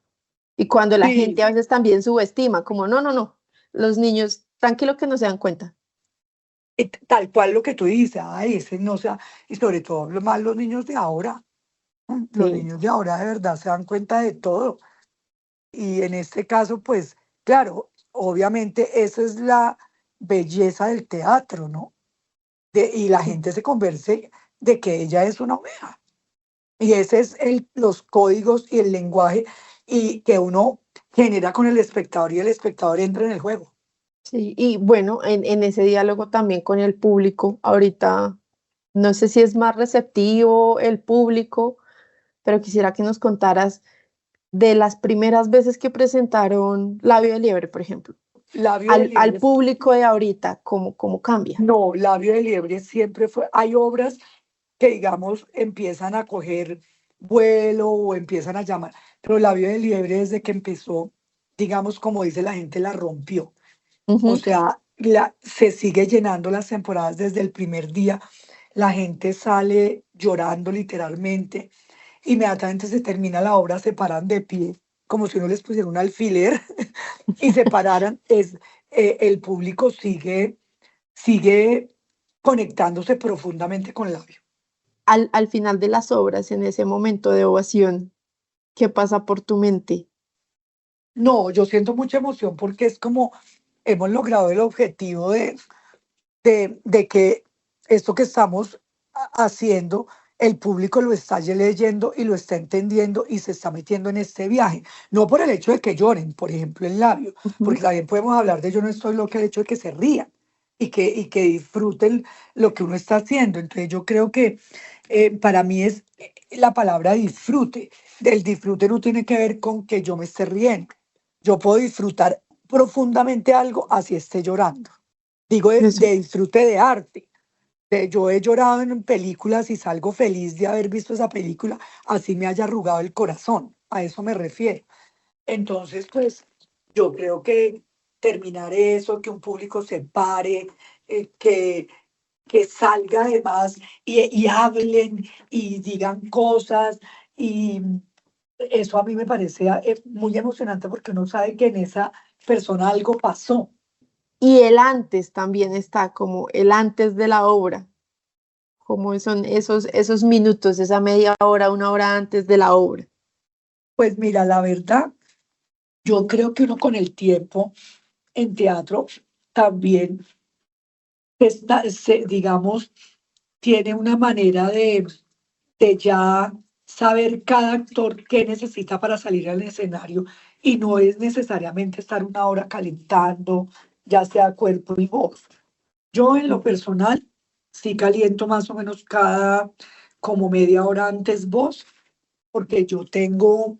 Speaker 2: Y cuando la gente
Speaker 3: Sí,
Speaker 2: a veces también subestima, como, no, no, no, los niños, tranquilo que no se dan cuenta.
Speaker 3: Tal cual lo que tú dices, ay, ese no sea, y sobre todo lo más los niños de ahora, los
Speaker 2: Sí,
Speaker 3: niños de ahora de verdad se dan cuenta de todo. Y en este caso, pues, claro, obviamente esa es la belleza del teatro, ¿no? Y la
Speaker 2: sí.
Speaker 3: gente se convence de que ella es una oveja. Y ese es los códigos y el lenguaje y que uno genera con el espectador y el espectador entra en el juego.
Speaker 2: Sí, y bueno, en ese diálogo también con el público, ahorita no sé si es más receptivo el público, pero quisiera que nos contaras de las primeras veces que presentaron Labio de Liebre, por ejemplo,
Speaker 3: Labio de
Speaker 2: al
Speaker 3: liebre.
Speaker 2: público de ahorita, ¿cómo cambia?
Speaker 3: No, Labio de Liebre siempre fue. Hay obras que, digamos, empiezan a coger vuelo o empiezan a llamar, pero Labio de Liebre desde que empezó, digamos, como dice la gente, la rompió. O
Speaker 2: Ujú.
Speaker 3: sea, se sigue llenando las temporadas desde el primer día. La gente sale llorando literalmente. Inmediatamente se termina la obra, se paran de pie, como si uno les pusiera un alfiler y se pararan. El público sigue conectándose profundamente con Labio.
Speaker 2: Al final de las obras, en ese momento de ovación, ¿qué pasa por tu mente?
Speaker 3: No, yo siento mucha emoción porque es como hemos logrado el objetivo de que esto que estamos haciendo, el público lo está leyendo y lo está entendiendo y se está metiendo en este viaje. No por el hecho de que lloren, por ejemplo, en Labio,
Speaker 2: Ujú.
Speaker 3: porque también podemos hablar de yo no estoy loca, el hecho de que se rían. y que disfruten lo que uno está haciendo. Entonces yo creo que para mí es la palabra disfrute. El disfrute no tiene que ver con que yo me esté riendo. Yo puedo disfrutar profundamente algo así esté llorando. Digo
Speaker 2: Eso.
Speaker 3: de disfrute de arte. Yo he llorado en películas y salgo feliz de haber visto esa película, así me haya arrugado el corazón. A eso me refiero. Entonces, pues yo creo que terminar eso, que un público se pare, que salga además y hablen y digan cosas. Y eso a mí me parece muy emocionante porque uno sabe que en esa persona algo pasó.
Speaker 2: Y el antes también está, como el antes de la obra, como son esos minutos, esa media hora, una hora antes de la obra.
Speaker 3: Pues mira, la verdad, yo creo que uno con el tiempo en teatro también digamos, tiene una manera de ya saber cada actor qué necesita para salir al escenario y no es necesariamente estar una hora calentando, ya sea cuerpo y voz. Yo en lo
Speaker 2: Ujú.
Speaker 3: personal sí caliento más o menos cada como media hora antes voz, porque yo tengo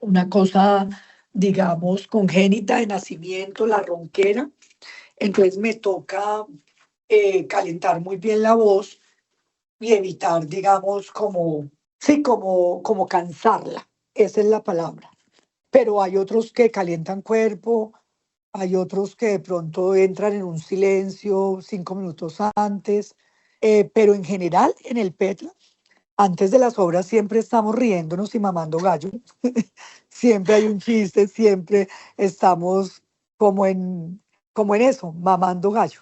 Speaker 3: una cosa, digamos, congénita de nacimiento, la ronquera, entonces me toca calentar muy bien la voz y evitar, digamos, como, sí, como cansarla. Esa es la palabra. Pero hay otros que calientan cuerpo, hay otros que de pronto entran en un silencio 5 minutos antes, pero en general en el Petra, antes de las obras siempre estamos riéndonos y mamando gallo. Siempre hay un chiste, siempre estamos como como en eso, mamando gallo.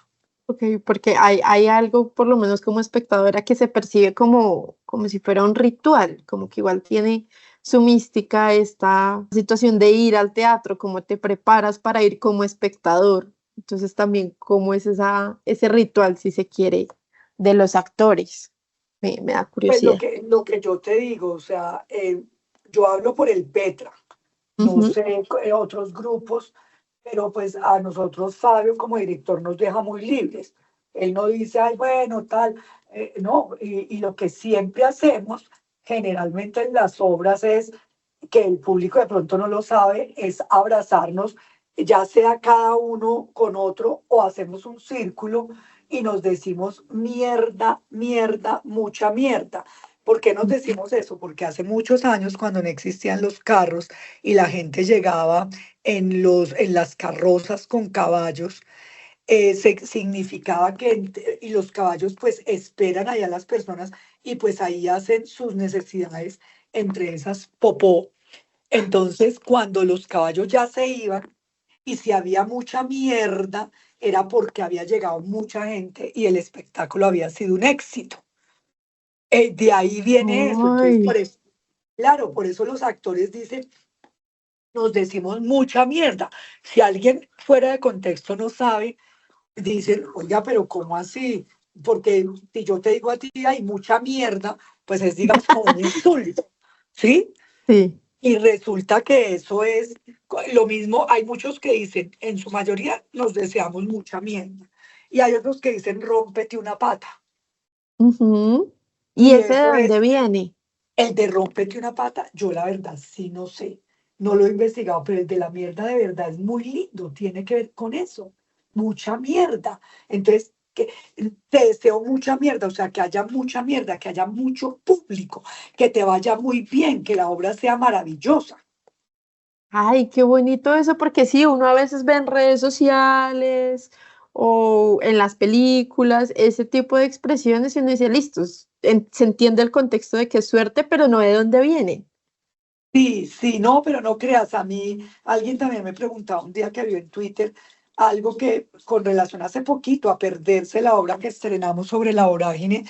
Speaker 2: Ok, porque hay algo, por lo menos como espectadora, que se percibe como si fuera un ritual, como que igual tiene su mística esta situación de ir al teatro, cómo te preparas para ir como espectador. Entonces también cómo es ese ritual, si se quiere, de los actores. Me da
Speaker 3: Pues
Speaker 2: curiosidad.
Speaker 3: lo que yo te digo, o sea, yo hablo por el Petra, no
Speaker 2: Ujú.
Speaker 3: sé otros grupos, pero pues a nosotros Fabio como director nos deja muy libres. Él no dice, ay, bueno, tal, no, y lo que siempre hacemos, generalmente en las obras es que el público de pronto no lo sabe, es abrazarnos, ya sea cada uno con otro o hacemos un círculo y nos decimos mierda, mierda, mucha mierda. ¿Por qué nos decimos eso? Porque hace muchos años, cuando no existían los carros y la gente llegaba en las carrozas con caballos, significaba que, y los caballos pues esperan allá a las personas y pues ahí hacen sus necesidades, entre esas popó. Entonces, cuando los caballos ya se iban y si había mucha mierda, era porque había llegado mucha gente y el espectáculo había sido un éxito. De ahí viene eso. Entonces, por
Speaker 2: Ay,
Speaker 3: eso, claro, por eso los actores dicen, nos decimos mucha mierda. Si alguien fuera de contexto no sabe, dicen, oiga, pero ¿cómo así? Porque si yo te digo a ti, hay mucha mierda, pues es, digamos, como un insulto, ¿sí?
Speaker 2: sí.
Speaker 3: Y resulta que eso es lo mismo. Hay muchos que dicen, en su mayoría nos deseamos mucha mierda. Y hay otros que dicen, rómpete una pata.
Speaker 2: Ujú. ¿Y
Speaker 3: Y
Speaker 2: ese de
Speaker 3: eso
Speaker 2: dónde
Speaker 3: es
Speaker 2: viene?
Speaker 3: el de rómpete una pata. Yo la verdad sí no sé, no lo he investigado, pero el de la mierda de verdad es muy lindo. Tiene que ver con eso. Mucha mierda. Entonces, que te deseo mucha mierda, o sea, que haya mucha mierda, que haya mucho público, que te vaya muy bien, que la obra sea maravillosa.
Speaker 2: Ay, qué bonito eso, porque sí, uno a veces ve en redes sociales o en las películas ese tipo de expresiones y uno dice, listos, se entiende el contexto de que es suerte, pero no de dónde viene.
Speaker 3: Sí, sí, no, pero no creas, a mí alguien también me preguntaba un día que vio en Twitter algo que con relación hace poquito a perderse la obra que estrenamos sobre la vorágine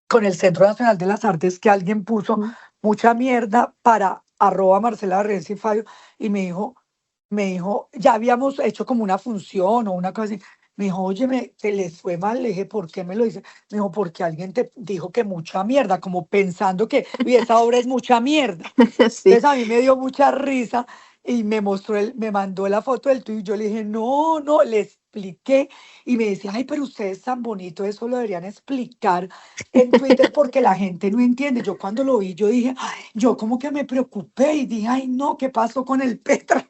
Speaker 3: con el Centro Nacional de las Artes, que alguien puso
Speaker 2: Ujú.
Speaker 3: mucha mierda para @Marcela Renzi Fabio y me dijo, ya habíamos hecho como una función o una cosa así. Me dijo, oye, te les fue mal. Le dije, ¿por qué me lo dice? Me dijo, porque alguien te dijo que mucha mierda, como pensando que, uy, esa obra es mucha mierda.
Speaker 2: Sí.
Speaker 3: Entonces a mí me dio mucha risa y me mandó la foto del tuyo y yo le dije, no, no, les expliqué y me decía, ay, pero usted es tan bonito, eso lo deberían explicar en Twitter porque la gente no entiende. Yo cuando lo vi, yo dije, ay, yo como que me preocupé y dije, ay, no, ¿qué pasó con el Petra?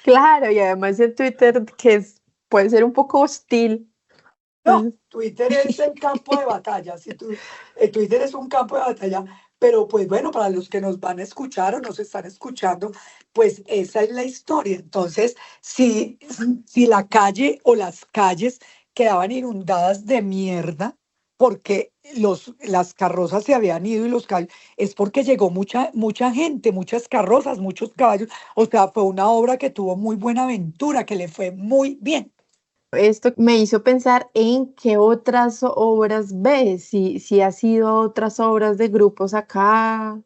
Speaker 2: Claro, y además en Twitter puede ser un poco hostil.
Speaker 3: No,
Speaker 2: Pues,
Speaker 3: Twitter es el campo de batalla. Si tú, Twitter es un campo de batalla, pero pues bueno, para los que nos van a escuchar o nos están escuchando, pues esa es la historia. Entonces, si la calle o las calles quedaban inundadas de mierda, porque las carrozas se habían ido y los caballos, es porque llegó mucha gente, muchas carrozas, muchos caballos. O sea, fue una obra que tuvo muy buena aventura, que le fue muy bien.
Speaker 2: esto me hizo pensar en qué otras obras ves, si has ido a otras obras de grupos acá,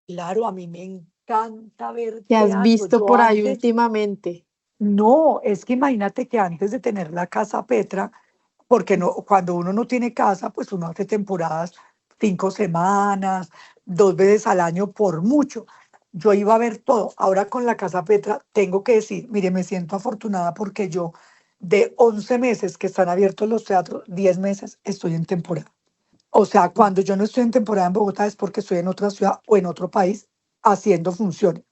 Speaker 3: Claro, a mí me encanta ver
Speaker 2: que has
Speaker 3: teatro.
Speaker 2: visto
Speaker 3: Yo
Speaker 2: por ahí
Speaker 3: antes,
Speaker 2: últimamente.
Speaker 3: no, es que imagínate que antes de tener la casa Petra, porque no, cuando uno no tiene casa, pues uno hace temporadas 5 semanas, 2 veces al año por mucho. Yo iba a ver todo. Ahora con la casa Petra, tengo que decir, mire, me siento afortunada porque yo de 11 meses que están abiertos los teatros, 10 meses estoy en temporada. O sea, cuando yo no estoy en temporada en Bogotá es porque estoy en otra ciudad o en otro país haciendo funciones.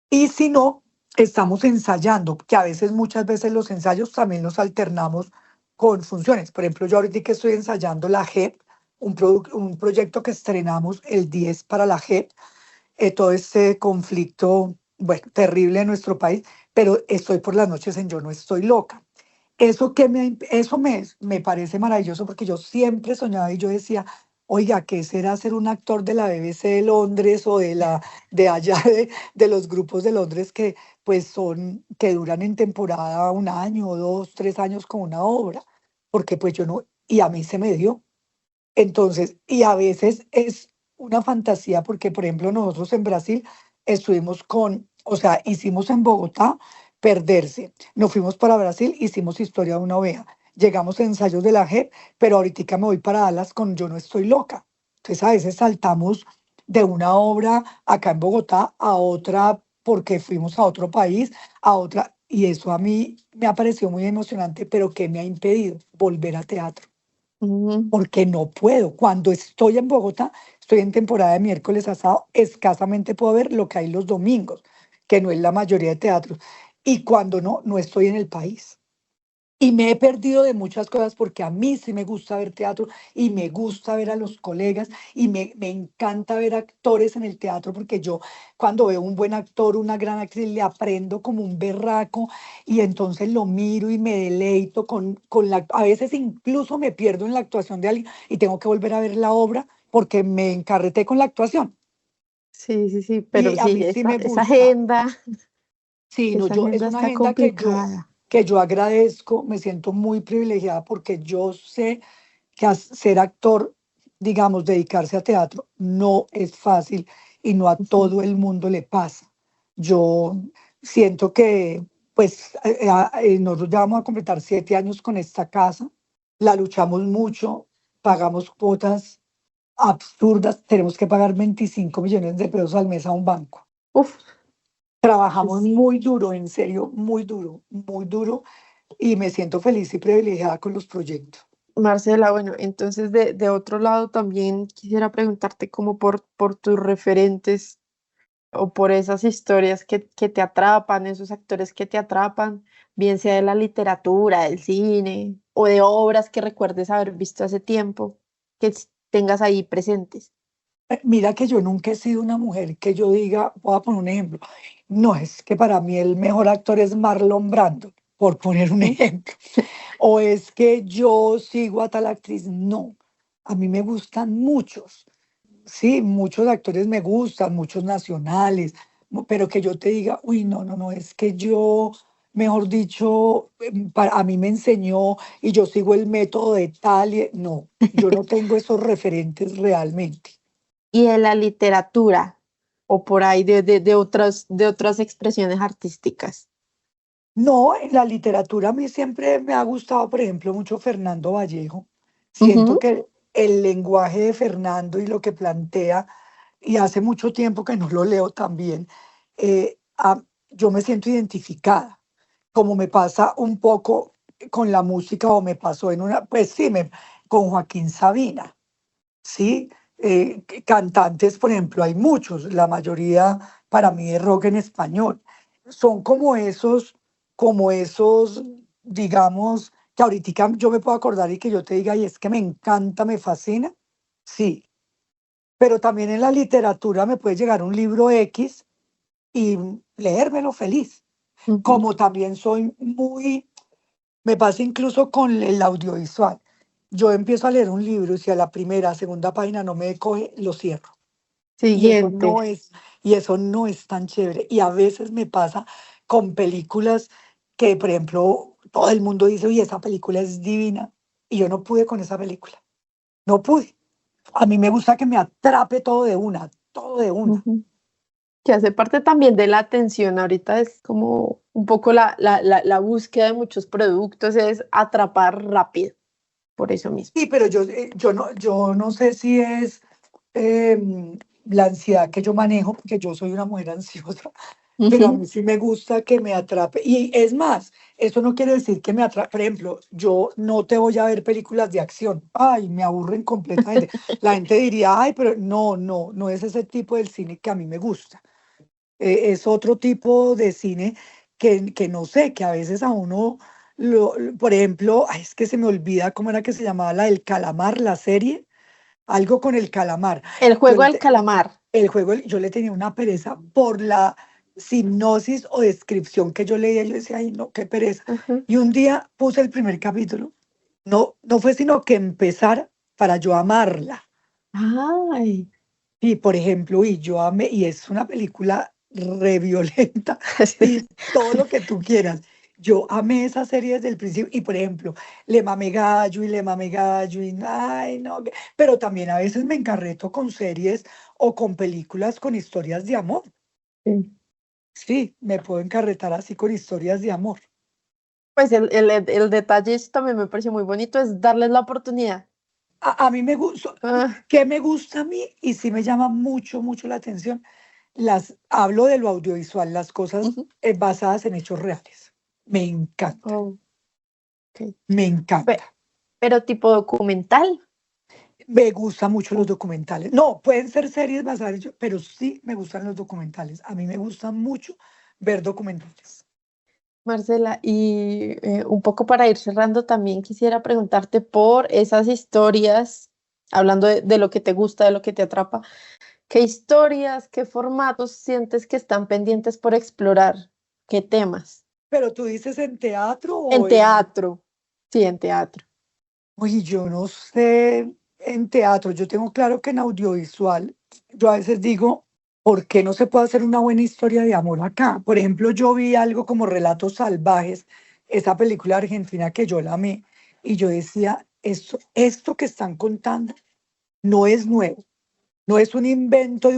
Speaker 3: Y si no, estamos ensayando, que a veces, muchas veces los ensayos también los alternamos con funciones. Por ejemplo, yo ahorita que estoy ensayando la JEP, un proyecto que estrenamos el 10 para la JEP, todo este conflicto, bueno, terrible en nuestro país, pero estoy por las noches en Yo no estoy loca. Eso me parece maravilloso porque yo siempre soñaba y yo decía, oiga, ¿qué será ser un actor de la BBC de Londres o de allá de los grupos de Londres que pues que duran en temporada un año, 2, 3 años con una obra? Porque pues yo no, y a mí se me dio. Entonces, y a veces es una fantasía porque, por ejemplo, nosotros en Brasil estuvimos o sea, hicimos en Bogotá Perderse. Nos fuimos para Brasil, hicimos Historia de una oveja. Llegamos a ensayos de la JEP, pero ahorita me voy para Dallas con Yo no estoy loca. Entonces, a veces saltamos de una obra acá en Bogotá a otra porque fuimos a otro país, a otra, y eso a mí me ha parecido muy emocionante, pero ¿qué me ha impedido? Volver a teatro
Speaker 2: Mm,
Speaker 3: porque no puedo. Cuando estoy en Bogotá, estoy en temporada de miércoles a sábado, escasamente puedo ver lo que hay los domingos, que no es la mayoría de teatros. Y cuando no, no estoy en el país. Y me he perdido de muchas cosas porque a mí sí me gusta ver teatro y me gusta ver a los colegas y me encanta ver actores en el teatro porque yo cuando veo un buen actor, una gran actriz, le aprendo como un berraco y entonces lo miro y me deleito a veces incluso me pierdo en la actuación de alguien y tengo que volver a ver la obra porque me encarreté con la actuación.
Speaker 2: sí, sí, sí, pero
Speaker 3: Y a
Speaker 2: sí,
Speaker 3: mí sí me
Speaker 2: esa
Speaker 3: gusta.
Speaker 2: agenda,
Speaker 3: Sí, no,
Speaker 2: esa
Speaker 3: es
Speaker 2: agenda
Speaker 3: una
Speaker 2: está
Speaker 3: agenda
Speaker 2: complicada.
Speaker 3: que yo agradezco, me siento muy privilegiada porque yo sé que ser actor, digamos, dedicarse a teatro, no es fácil y no a
Speaker 2: Ujú.
Speaker 3: todo el mundo le pasa. Yo siento que, pues, nosotros ya vamos a completar 7 años con esta casa, la luchamos mucho, pagamos cuotas absurdas, tenemos que pagar 25 millones de pesos al mes a un banco.
Speaker 2: Uf,
Speaker 3: Trabajamos
Speaker 2: pues,
Speaker 3: muy duro, en serio, muy duro, y me siento feliz y privilegiada con los proyectos.
Speaker 2: Marcela, bueno, entonces de otro lado también quisiera preguntarte como por tus referentes o por esas historias que te atrapan, esos actores que te atrapan, bien sea de la literatura, del cine o de obras que recuerdes haber visto hace tiempo, tengas ahí presentes.
Speaker 3: Mira que yo nunca he sido una mujer que yo diga, voy a poner un ejemplo, no es que para mí el mejor actor es Marlon Brando, por poner un
Speaker 2: Ujú.
Speaker 3: ejemplo, o es que yo sigo a tal actriz, no, a mí me gustan muchos. Sí, muchos actores me gustan, muchos nacionales, pero que yo te diga, uy, no, no, no, es que yo, mejor dicho, a mí me enseñó y yo sigo el método de tal, no, yo no tengo esos referentes realmente.
Speaker 2: Y de la literatura o por ahí de otras expresiones artísticas.
Speaker 3: No, en la literatura a mí siempre me ha gustado, por ejemplo, mucho Fernando Vallejo. Siento
Speaker 2: Ujú.
Speaker 3: que el lenguaje de Fernando y lo que plantea, y hace mucho tiempo que no lo leo también, yo me siento identificada. como me pasa un poco con la música o me pasó en una, pues sí, con Joaquín Sabina, ¿sí? Cantantes, por ejemplo, hay muchos, la mayoría para mí es rock en español. Son como esos, digamos, que ahorita yo me puedo acordar y que yo te diga, y es que me encanta, me fascina, sí, pero también en la literatura me puede llegar un libro X y leérmelo feliz.
Speaker 2: Ujú.
Speaker 3: Como también soy muy, me pasa incluso con el audiovisual. Yo empiezo a leer un libro y si a la primera, segunda página no me coge, lo cierro. Y eso
Speaker 2: Siguiente.
Speaker 3: no es, y eso no es tan chévere. Y a veces me pasa con películas que, por ejemplo, todo el mundo dice, oye, esa película es divina. Y yo no pude con esa película. No pude. A mí me gusta que me atrape todo de una, todo de una.
Speaker 2: Ujú. Que hace parte también de la atención. Ahorita es como un poco la búsqueda de muchos productos, es atrapar rápido, por eso mismo.
Speaker 3: Sí, pero yo no sé si es la ansiedad que yo manejo, porque yo soy una mujer ansiosa, pero a
Speaker 2: Ujú.
Speaker 3: mí sí me gusta que me atrape. Y es más, eso no quiere decir que me atrape. Por ejemplo, yo no te voy a ver películas de acción. Ay, me aburren completamente. La gente diría, ay, pero no, no, no es ese tipo del cine que a mí me gusta. Es otro tipo de cine que no sé, que a veces a uno, por ejemplo, ay, es que se me olvida cómo era que se llamaba la del calamar, la serie, algo con el calamar.
Speaker 2: El
Speaker 3: Yo
Speaker 2: juego
Speaker 3: le
Speaker 2: del
Speaker 3: te-
Speaker 2: calamar.
Speaker 3: el juego, yo le tenía una pereza por la hipnosis o descripción que yo leía. Yo decía, ay, no, qué pereza.
Speaker 2: Ajá.
Speaker 3: Y un día puse el primer capítulo. No, no fue sino que empezar para yo amarla.
Speaker 2: Ay.
Speaker 3: Y por ejemplo, y yo amé, y es una película re violenta y
Speaker 2: Sí.
Speaker 3: todo lo que tú quieras. Yo amé esa serie desde el principio y por ejemplo, le mamé gallo y le mamé gallo y ay, no, pero también a veces me encarreto con series o con películas con historias de amor.
Speaker 2: Sí.
Speaker 3: Sí, me puedo encarretar así con historias de amor.
Speaker 2: Pues el detalle eso también me pareció muy bonito, es darles la oportunidad.
Speaker 3: A mí me gusta,
Speaker 2: Ah,
Speaker 3: ¿qué me gusta a mí? Y sí me llama mucho, mucho la atención. Hablo de lo audiovisual, las cosas
Speaker 2: ujú.
Speaker 3: basadas en hechos reales. Me encanta,
Speaker 2: Oh, okey.
Speaker 3: me
Speaker 2: Pe
Speaker 3: encanta.
Speaker 2: pero tipo documental.
Speaker 3: Me gustan mucho los
Speaker 2: Oh,
Speaker 3: documentales. No, pueden ser series basadas en hechos, pero sí me gustan los documentales. A mí me gusta mucho ver documentales.
Speaker 2: Marcela, y, un poco para ir cerrando, también quisiera preguntarte por esas historias, hablando de lo que te gusta, de lo que te atrapa, ¿qué historias, qué formatos sientes que están pendientes por explorar? ¿Qué temas?
Speaker 3: Pero tú dices en teatro
Speaker 2: En
Speaker 3: o en...
Speaker 2: teatro. Sí, en teatro.
Speaker 3: Uy, yo no sé, en teatro, yo tengo claro que en audiovisual, yo a veces digo, ¿por qué no se puede hacer una buena historia de amor acá? Por ejemplo, yo vi algo como Relatos Salvajes, esa película argentina que yo la amé, y yo decía, esto que están contando no es nuevo, no es un invento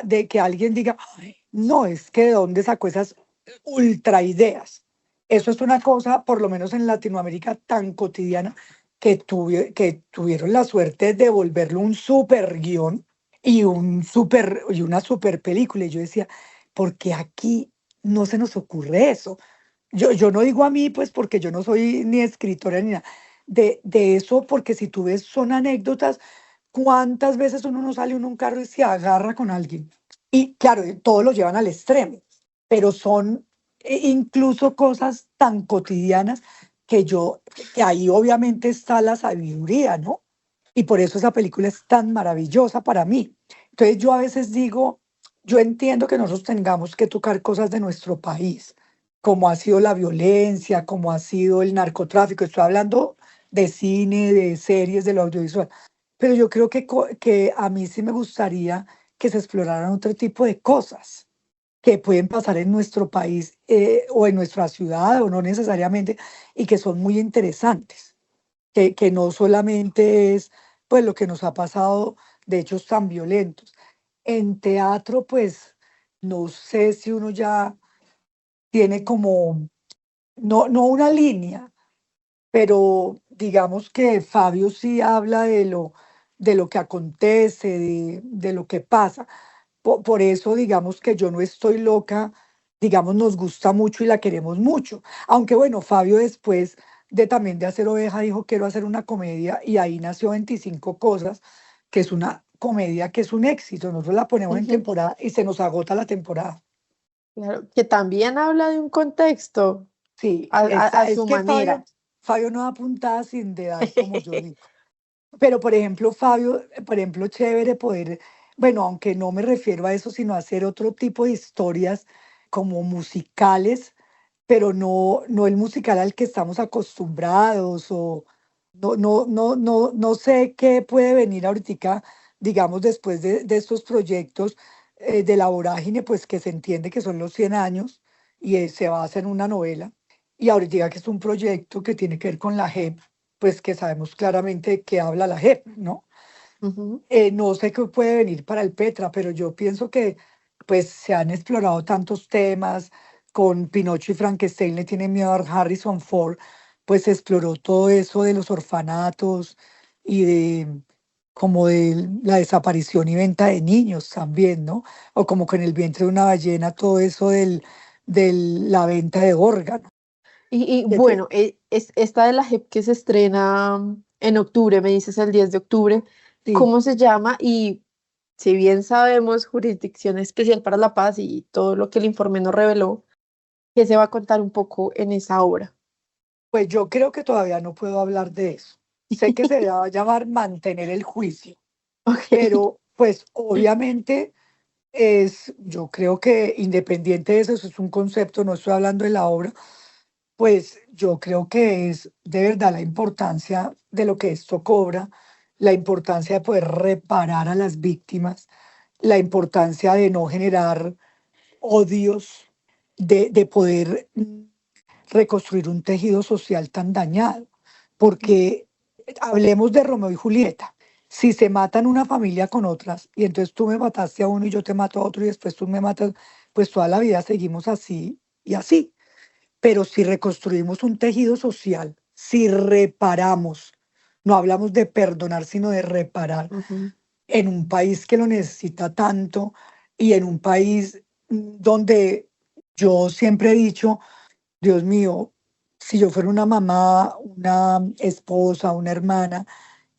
Speaker 3: de que alguien diga, "Ay, no, es que de dónde sacó esas ultra ideas". Eso es una cosa, por lo menos en Latinoamérica, tan cotidiana que tuvieron la suerte de volverlo un super guión y una super película. Y yo decía, ¿por qué aquí no se nos ocurre eso? Yo no digo a mí, pues porque yo no soy ni escritora ni nada, de eso, porque si tú ves, son anécdotas. ¿Cuántas veces uno no sale en un carro y se agarra con alguien? Y claro, todos lo llevan al extremo, pero son incluso cosas tan cotidianas que ahí obviamente está la sabiduría, ¿no? Y por eso esa película es tan maravillosa para mí. Entonces yo a veces digo, yo entiendo que nosotros tengamos que tocar cosas de nuestro país, como ha sido la violencia, como ha sido el narcotráfico. Estoy hablando de cine, de series, de lo audiovisual. Pero yo creo que a mí sí me gustaría que se exploraran otro tipo de cosas que pueden pasar en nuestro país o en nuestra ciudad o no necesariamente y que son muy interesantes, que no solamente es pues lo que nos ha pasado de hechos tan violentos. En teatro, pues no sé si uno ya tiene como, no, no una línea, pero digamos que Fabio sí habla de lo que acontece, de lo que pasa. Por eso digamos que yo no estoy loca digamos, nos gusta mucho y la queremos mucho. Aunque bueno, Fabio después de también de hacer Oveja dijo, quiero hacer una comedia y ahí nació 25 cosas, que es una comedia que es un éxito. Nosotros la ponemos en
Speaker 2: Ujú.
Speaker 3: temporada y se nos agota la temporada.
Speaker 2: Claro, que también habla de un contexto
Speaker 3: Sí,
Speaker 2: a
Speaker 3: es
Speaker 2: su
Speaker 3: que
Speaker 2: manera.
Speaker 3: Fabio no da puntadas sin dedal, como yo digo. Pero, por ejemplo, Fabio, por ejemplo, chévere poder, bueno, aunque no me refiero a eso, sino a hacer otro tipo de historias como musicales, pero no el musical al que estamos acostumbrados o no sé qué puede venir ahorita, digamos, después de estos proyectos de la vorágine, pues que se entiende que son los 100 años y se basa en una novela. Y ahorita que es un proyecto que tiene que ver con la JEP, pues que sabemos claramente que habla la JEP, ¿no?
Speaker 2: Ujú.
Speaker 3: No sé qué puede venir para el Petra, pero yo pienso que pues se han explorado tantos temas, con Pinocho y Frankenstein le tiene miedo a Harrison Ford, pues se exploró todo eso de los orfanatos y de como de la desaparición y venta de niños también, ¿no? O como que en el vientre de una ballena todo eso de la venta de órganos.
Speaker 2: Y
Speaker 3: Que te-
Speaker 2: bueno, es esta de la JEP que se estrena en octubre, me dices el 10 de octubre,
Speaker 3: Sí,
Speaker 2: ¿cómo se llama? Y si bien sabemos Jurisdicción Especial para la Paz y todo lo que el informe nos reveló, ¿qué se va a contar un poco en esa obra?
Speaker 3: pues yo creo que todavía no puedo hablar de eso. Sé que se va a llamar mantener el juicio,
Speaker 2: Ok.
Speaker 3: pero pues obviamente es, yo creo que independiente de eso, eso es un concepto, no estoy hablando de la obra, pues yo creo que es de verdad la importancia de lo que esto cobra, la importancia de poder reparar a las víctimas, la importancia de no generar odios, de poder reconstruir un tejido social tan dañado. Porque hablemos de Romeo y Julieta. Si se matan una familia con otras y entonces tú me mataste a uno y yo te mato a otro y después tú me matas, pues toda la vida seguimos así y así. Pero si reconstruimos un tejido social, si reparamos, no hablamos de perdonar, sino de reparar,
Speaker 2: Ujú.
Speaker 3: en un país que lo necesita tanto y en un país donde yo siempre he dicho, Dios mío, si yo fuera una mamá, una esposa, una hermana,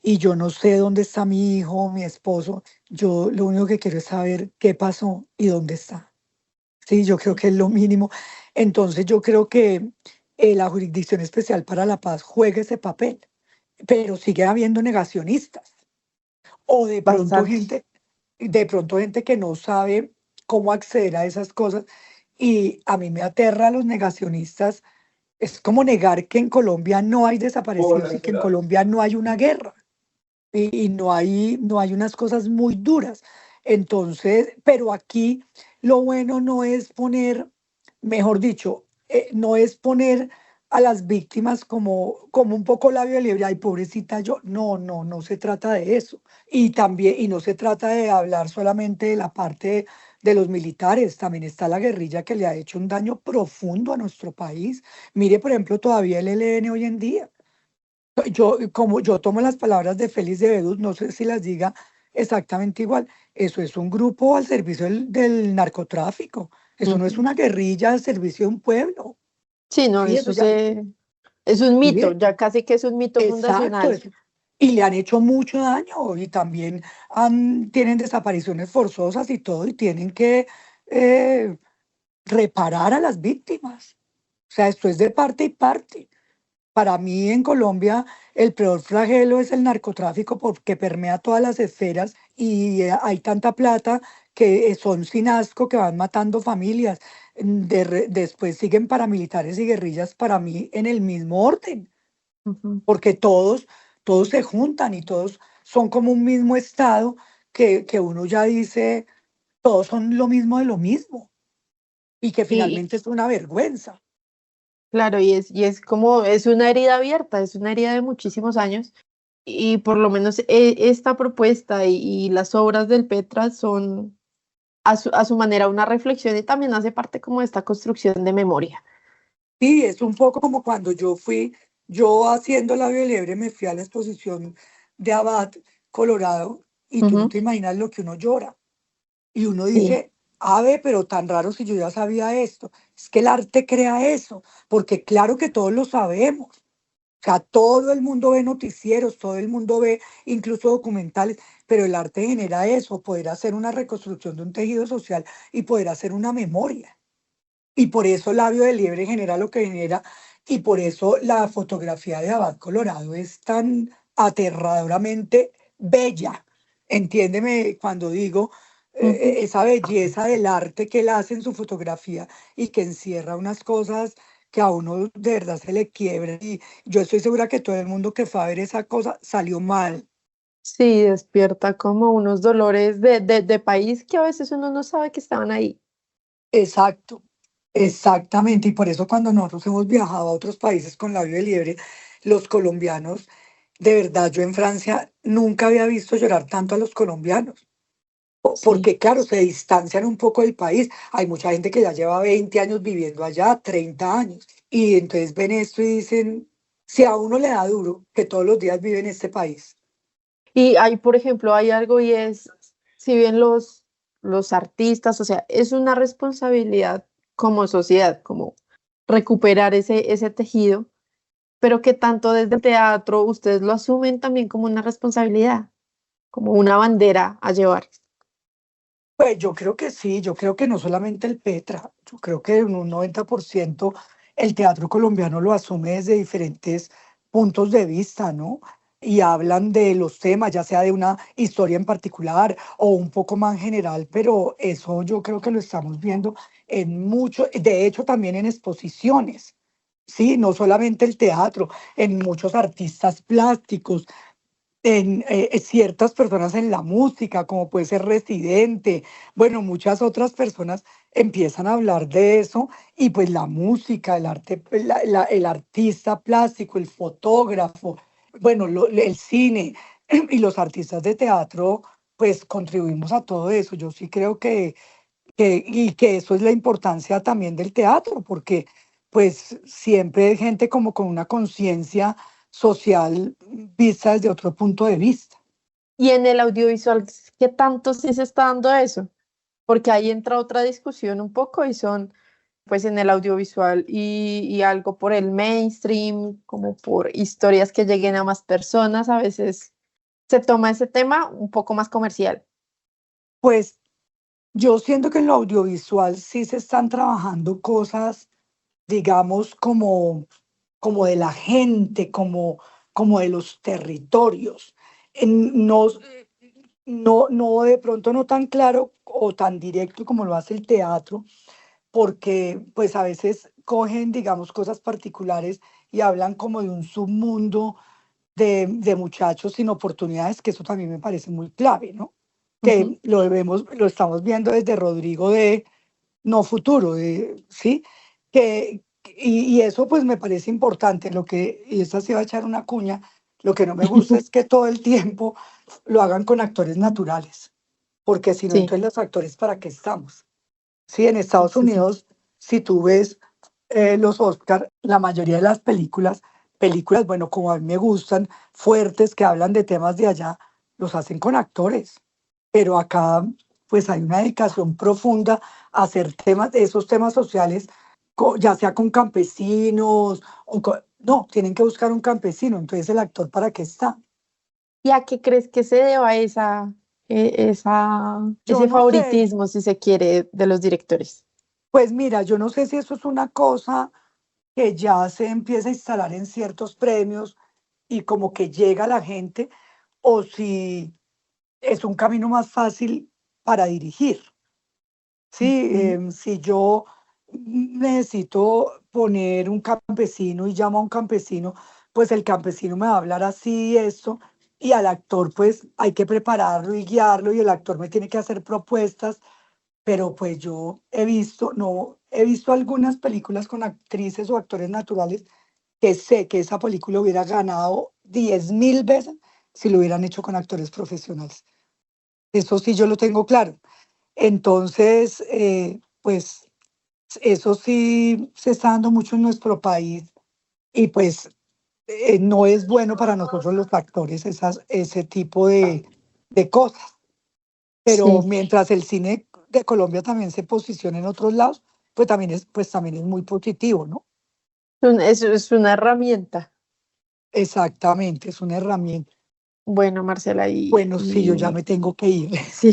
Speaker 3: y yo no sé dónde está mi hijo, mi esposo, yo lo único que quiero es saber qué pasó y dónde está. Sí, yo creo
Speaker 2: Sí.
Speaker 3: que es lo mínimo. Entonces yo creo que la Jurisdicción Especial para la Paz juega ese papel, pero sigue habiendo negacionistas o
Speaker 2: Bastante.
Speaker 3: de pronto gente que no sabe cómo acceder a esas cosas. Y a mí me aterra a los negacionistas. Es como negar que en Colombia no hay desaparecidos y que en Colombia no hay una guerra y no hay unas cosas muy duras. Entonces, pero aquí lo bueno no es poner, mejor dicho, no es poner a las víctimas como un poco labio libre, ay, pobrecita yo. No se trata de eso. Y también, y no se trata de hablar solamente de la parte de los militares, también está la guerrilla que le ha hecho un daño profundo a nuestro país. Mire, por ejemplo, todavía el ELN hoy en día. Como yo tomo las palabras de Félix de Bedut, no sé si las diga exactamente igual. Eso es un grupo al servicio del narcotráfico. Eso no es
Speaker 2: Ujú.
Speaker 3: una guerrilla al servicio de un pueblo.
Speaker 2: Sí, no,
Speaker 3: Sí, eso ya,
Speaker 2: es un mito,
Speaker 3: sí,
Speaker 2: ya casi que es un mito
Speaker 3: exacto.
Speaker 2: fundacional.
Speaker 3: Y le han hecho mucho daño y también tienen desapariciones forzosas y todo y tienen que eh, reparar a las víctimas. O sea, esto es de parte y parte. Para mí en Colombia el peor flagelo es el narcotráfico porque permea todas las esferas y hay tanta plata que son sin asco que van matando familias. Después siguen paramilitares y guerrillas para mí en el mismo orden,
Speaker 2: Ujú.
Speaker 3: porque todos se juntan y todos son como un mismo estado que uno ya dice, todos son lo mismo de lo mismo y que
Speaker 2: Y
Speaker 3: finalmente es una vergüenza.
Speaker 2: claro, y es como, es una herida abierta, es una herida de muchísimos años. Y por lo menos esta propuesta y las obras del Petra son a su manera una reflexión y también hace parte como de esta construcción de memoria.
Speaker 3: Sí, es un poco como cuando yo haciendo la liebre me fui a la exposición de Abad, Colorado, y tú no
Speaker 2: Ujú.
Speaker 3: te imaginas lo que uno llora. Y uno
Speaker 2: Sí,
Speaker 3: dice, Ave, pero tan raro si yo ya sabía esto. Es que el arte crea eso, porque claro que todos lo sabemos. O sea, todo el mundo ve noticieros, todo el mundo ve incluso documentales, pero el arte genera eso, poder hacer una reconstrucción de un tejido social y poder hacer una memoria. Y por eso Labio de Liebre genera lo que genera, y por eso la fotografía de Abad Colorado es tan aterradoramente bella. Entiéndeme cuando digo
Speaker 2: Ujú.
Speaker 3: esa belleza del arte que él hace en su fotografía y que encierra unas cosas que a uno de verdad se le quiebran. Y yo estoy segura que todo el mundo que fue a ver esa cosa salió mal.
Speaker 2: Sí, despierta como unos dolores de país que a veces uno no sabe que estaban ahí.
Speaker 3: Exacto, exactamente. Y por eso cuando nosotros hemos viajado a otros países con labio de liebre, los colombianos, de verdad, yo en Francia nunca había visto llorar tanto a los colombianos,
Speaker 2: Sí.
Speaker 3: porque claro, se distancian un poco del país. Hay mucha gente que ya lleva 20 años viviendo allá, 30 años, y entonces ven esto y dicen, si a uno le da duro que todos los días vive en este país.
Speaker 2: Y hay, por ejemplo, hay algo y es, si bien los artistas, o sea, es una responsabilidad como sociedad, como recuperar ese tejido, pero que tanto desde el teatro ustedes lo asumen también como una responsabilidad, como una bandera a llevar.
Speaker 3: Pues yo creo que sí, yo creo que no solamente el Petra, yo creo que en un 90% el teatro colombiano lo asume desde diferentes puntos de vista, ¿no? Y hablan de los temas, ya sea de una historia en particular o un poco más en general, pero eso yo creo que lo estamos viendo en mucho, de hecho también en exposiciones, sí, no solamente el teatro, en muchos artistas plásticos, en ciertas personas en la música, como puede ser Residente, bueno, muchas otras personas empiezan a hablar de eso y pues la música, el arte, el artista plástico, el fotógrafo, bueno, el cine y los artistas de teatro, pues contribuimos a todo eso. Yo sí creo y que eso es la importancia también del teatro, porque pues siempre hay gente como con una conciencia social vista desde otro punto de vista.
Speaker 2: Y en el audiovisual, ¿qué tanto sí se está dando eso? Porque ahí entra otra discusión un poco y son, pues en el audiovisual y algo por el mainstream, como por historias que lleguen a más personas, a veces se toma ese tema un poco más comercial.
Speaker 3: Pues yo siento que en lo audiovisual sí se están trabajando cosas, digamos, como de la gente, como de los territorios. No, no, de pronto no tan claro o tan directo como lo hace el teatro, porque pues a veces cogen, digamos, cosas particulares y hablan como de un submundo de muchachos sin oportunidades, que eso también me parece muy clave, ¿no?
Speaker 2: Ujú.
Speaker 3: Que lo estamos viendo desde Rodrigo de No Futuro, ¿sí? Y eso pues me parece importante, y esta se va a echar una cuña, lo que no me gusta es que todo el tiempo lo hagan con actores naturales, porque si no,
Speaker 2: Sí,
Speaker 3: entonces los actores, ¿para qué estamos? Sí, en
Speaker 2: sí,
Speaker 3: Estados
Speaker 2: sí, sí.
Speaker 3: Unidos, si tú ves los Oscar, la mayoría de las películas, bueno, como a mí me gustan, fuertes, que hablan de temas de allá, los hacen con actores. Pero acá, pues hay una dedicación profunda a hacer temas, esos temas sociales, ya sea con campesinos, no, tienen que buscar un campesino, entonces el actor, ¿para qué está?
Speaker 2: ¿Y a qué crees que se deba
Speaker 3: Yo
Speaker 2: ese
Speaker 3: no sé,
Speaker 2: favoritismo, si se quiere, de los directores?
Speaker 3: pues mira, yo no sé si eso es una cosa que ya se empieza a instalar en ciertos premios y como que llega a la gente, o si es un camino más fácil para dirigir. Sí,
Speaker 2: Ujú.
Speaker 3: si yo necesito poner un campesino y llamo a un campesino, pues el campesino me va a hablar así, esto, y al actor pues hay que prepararlo y guiarlo y el actor me tiene que hacer propuestas, pero pues yo he visto, no, he visto algunas películas con actrices o actores naturales que sé que esa película hubiera ganado 10.000 veces si lo hubieran hecho con actores profesionales. Eso sí, yo lo tengo claro. Entonces, pues eso sí se está dando mucho en nuestro país y pues no es bueno para nosotros los actores ese tipo de cosas. Pero
Speaker 2: Sí,
Speaker 3: mientras el cine de Colombia también se posicione en otros lados, pues también es muy positivo, ¿no?
Speaker 2: Es una herramienta.
Speaker 3: Exactamente, es una herramienta.
Speaker 2: Bueno, Marcela,
Speaker 3: Bueno, sí, yo ya me tengo que ir.
Speaker 2: sí,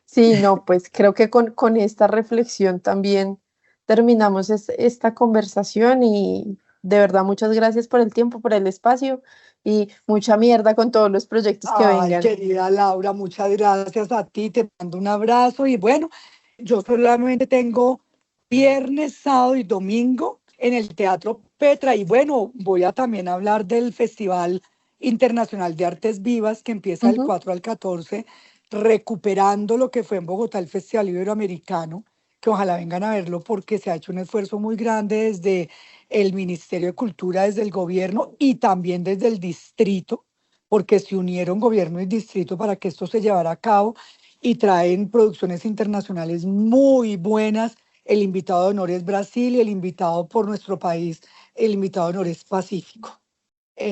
Speaker 2: sí, no, pues creo que con esta reflexión también terminamos esta conversación y de verdad muchas gracias por el tiempo, por el espacio y mucha mierda con todos los proyectos que
Speaker 3: Ay,
Speaker 2: vengan.
Speaker 3: querida Laura, muchas gracias a ti, te mando un abrazo y bueno, yo solamente tengo viernes, sábado y domingo en el Teatro Petra y bueno, voy a también hablar del Festival Internacional de Artes Vivas que empieza del
Speaker 2: Ujú.
Speaker 3: 4 al 14, recuperando lo que fue en Bogotá el Festival Iberoamericano, que ojalá vengan a verlo porque se ha hecho un esfuerzo muy grande desde el Ministerio de Cultura, desde el gobierno y también desde el distrito porque se unieron gobierno y distrito para que esto se llevara a cabo y traen producciones internacionales muy buenas. El invitado de honor es Brasil y el invitado por nuestro país, el invitado de honor es Pacífico.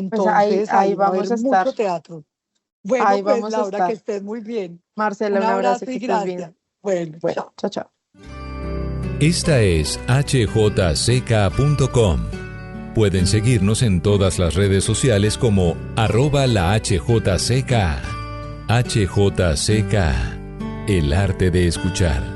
Speaker 2: Pues ahí,
Speaker 3: Entonces
Speaker 2: ahí
Speaker 3: ahí va a haber
Speaker 2: vamos a estar,
Speaker 3: mucho teatro.
Speaker 2: ahí
Speaker 3: Bueno, pues
Speaker 2: vamos a
Speaker 3: Laura, que
Speaker 2: estar.
Speaker 3: estés muy bien.
Speaker 2: Marcela,
Speaker 3: Un
Speaker 2: un abrazo,
Speaker 3: abrazo
Speaker 2: que
Speaker 3: y
Speaker 2: estés bien.
Speaker 3: gracias. Bueno,
Speaker 2: Bueno,
Speaker 3: chao.
Speaker 2: chao, chao.
Speaker 1: Esta es hjck.com. Pueden seguirnos en todas las redes sociales como @la HJCK. HJCK, el arte de escuchar.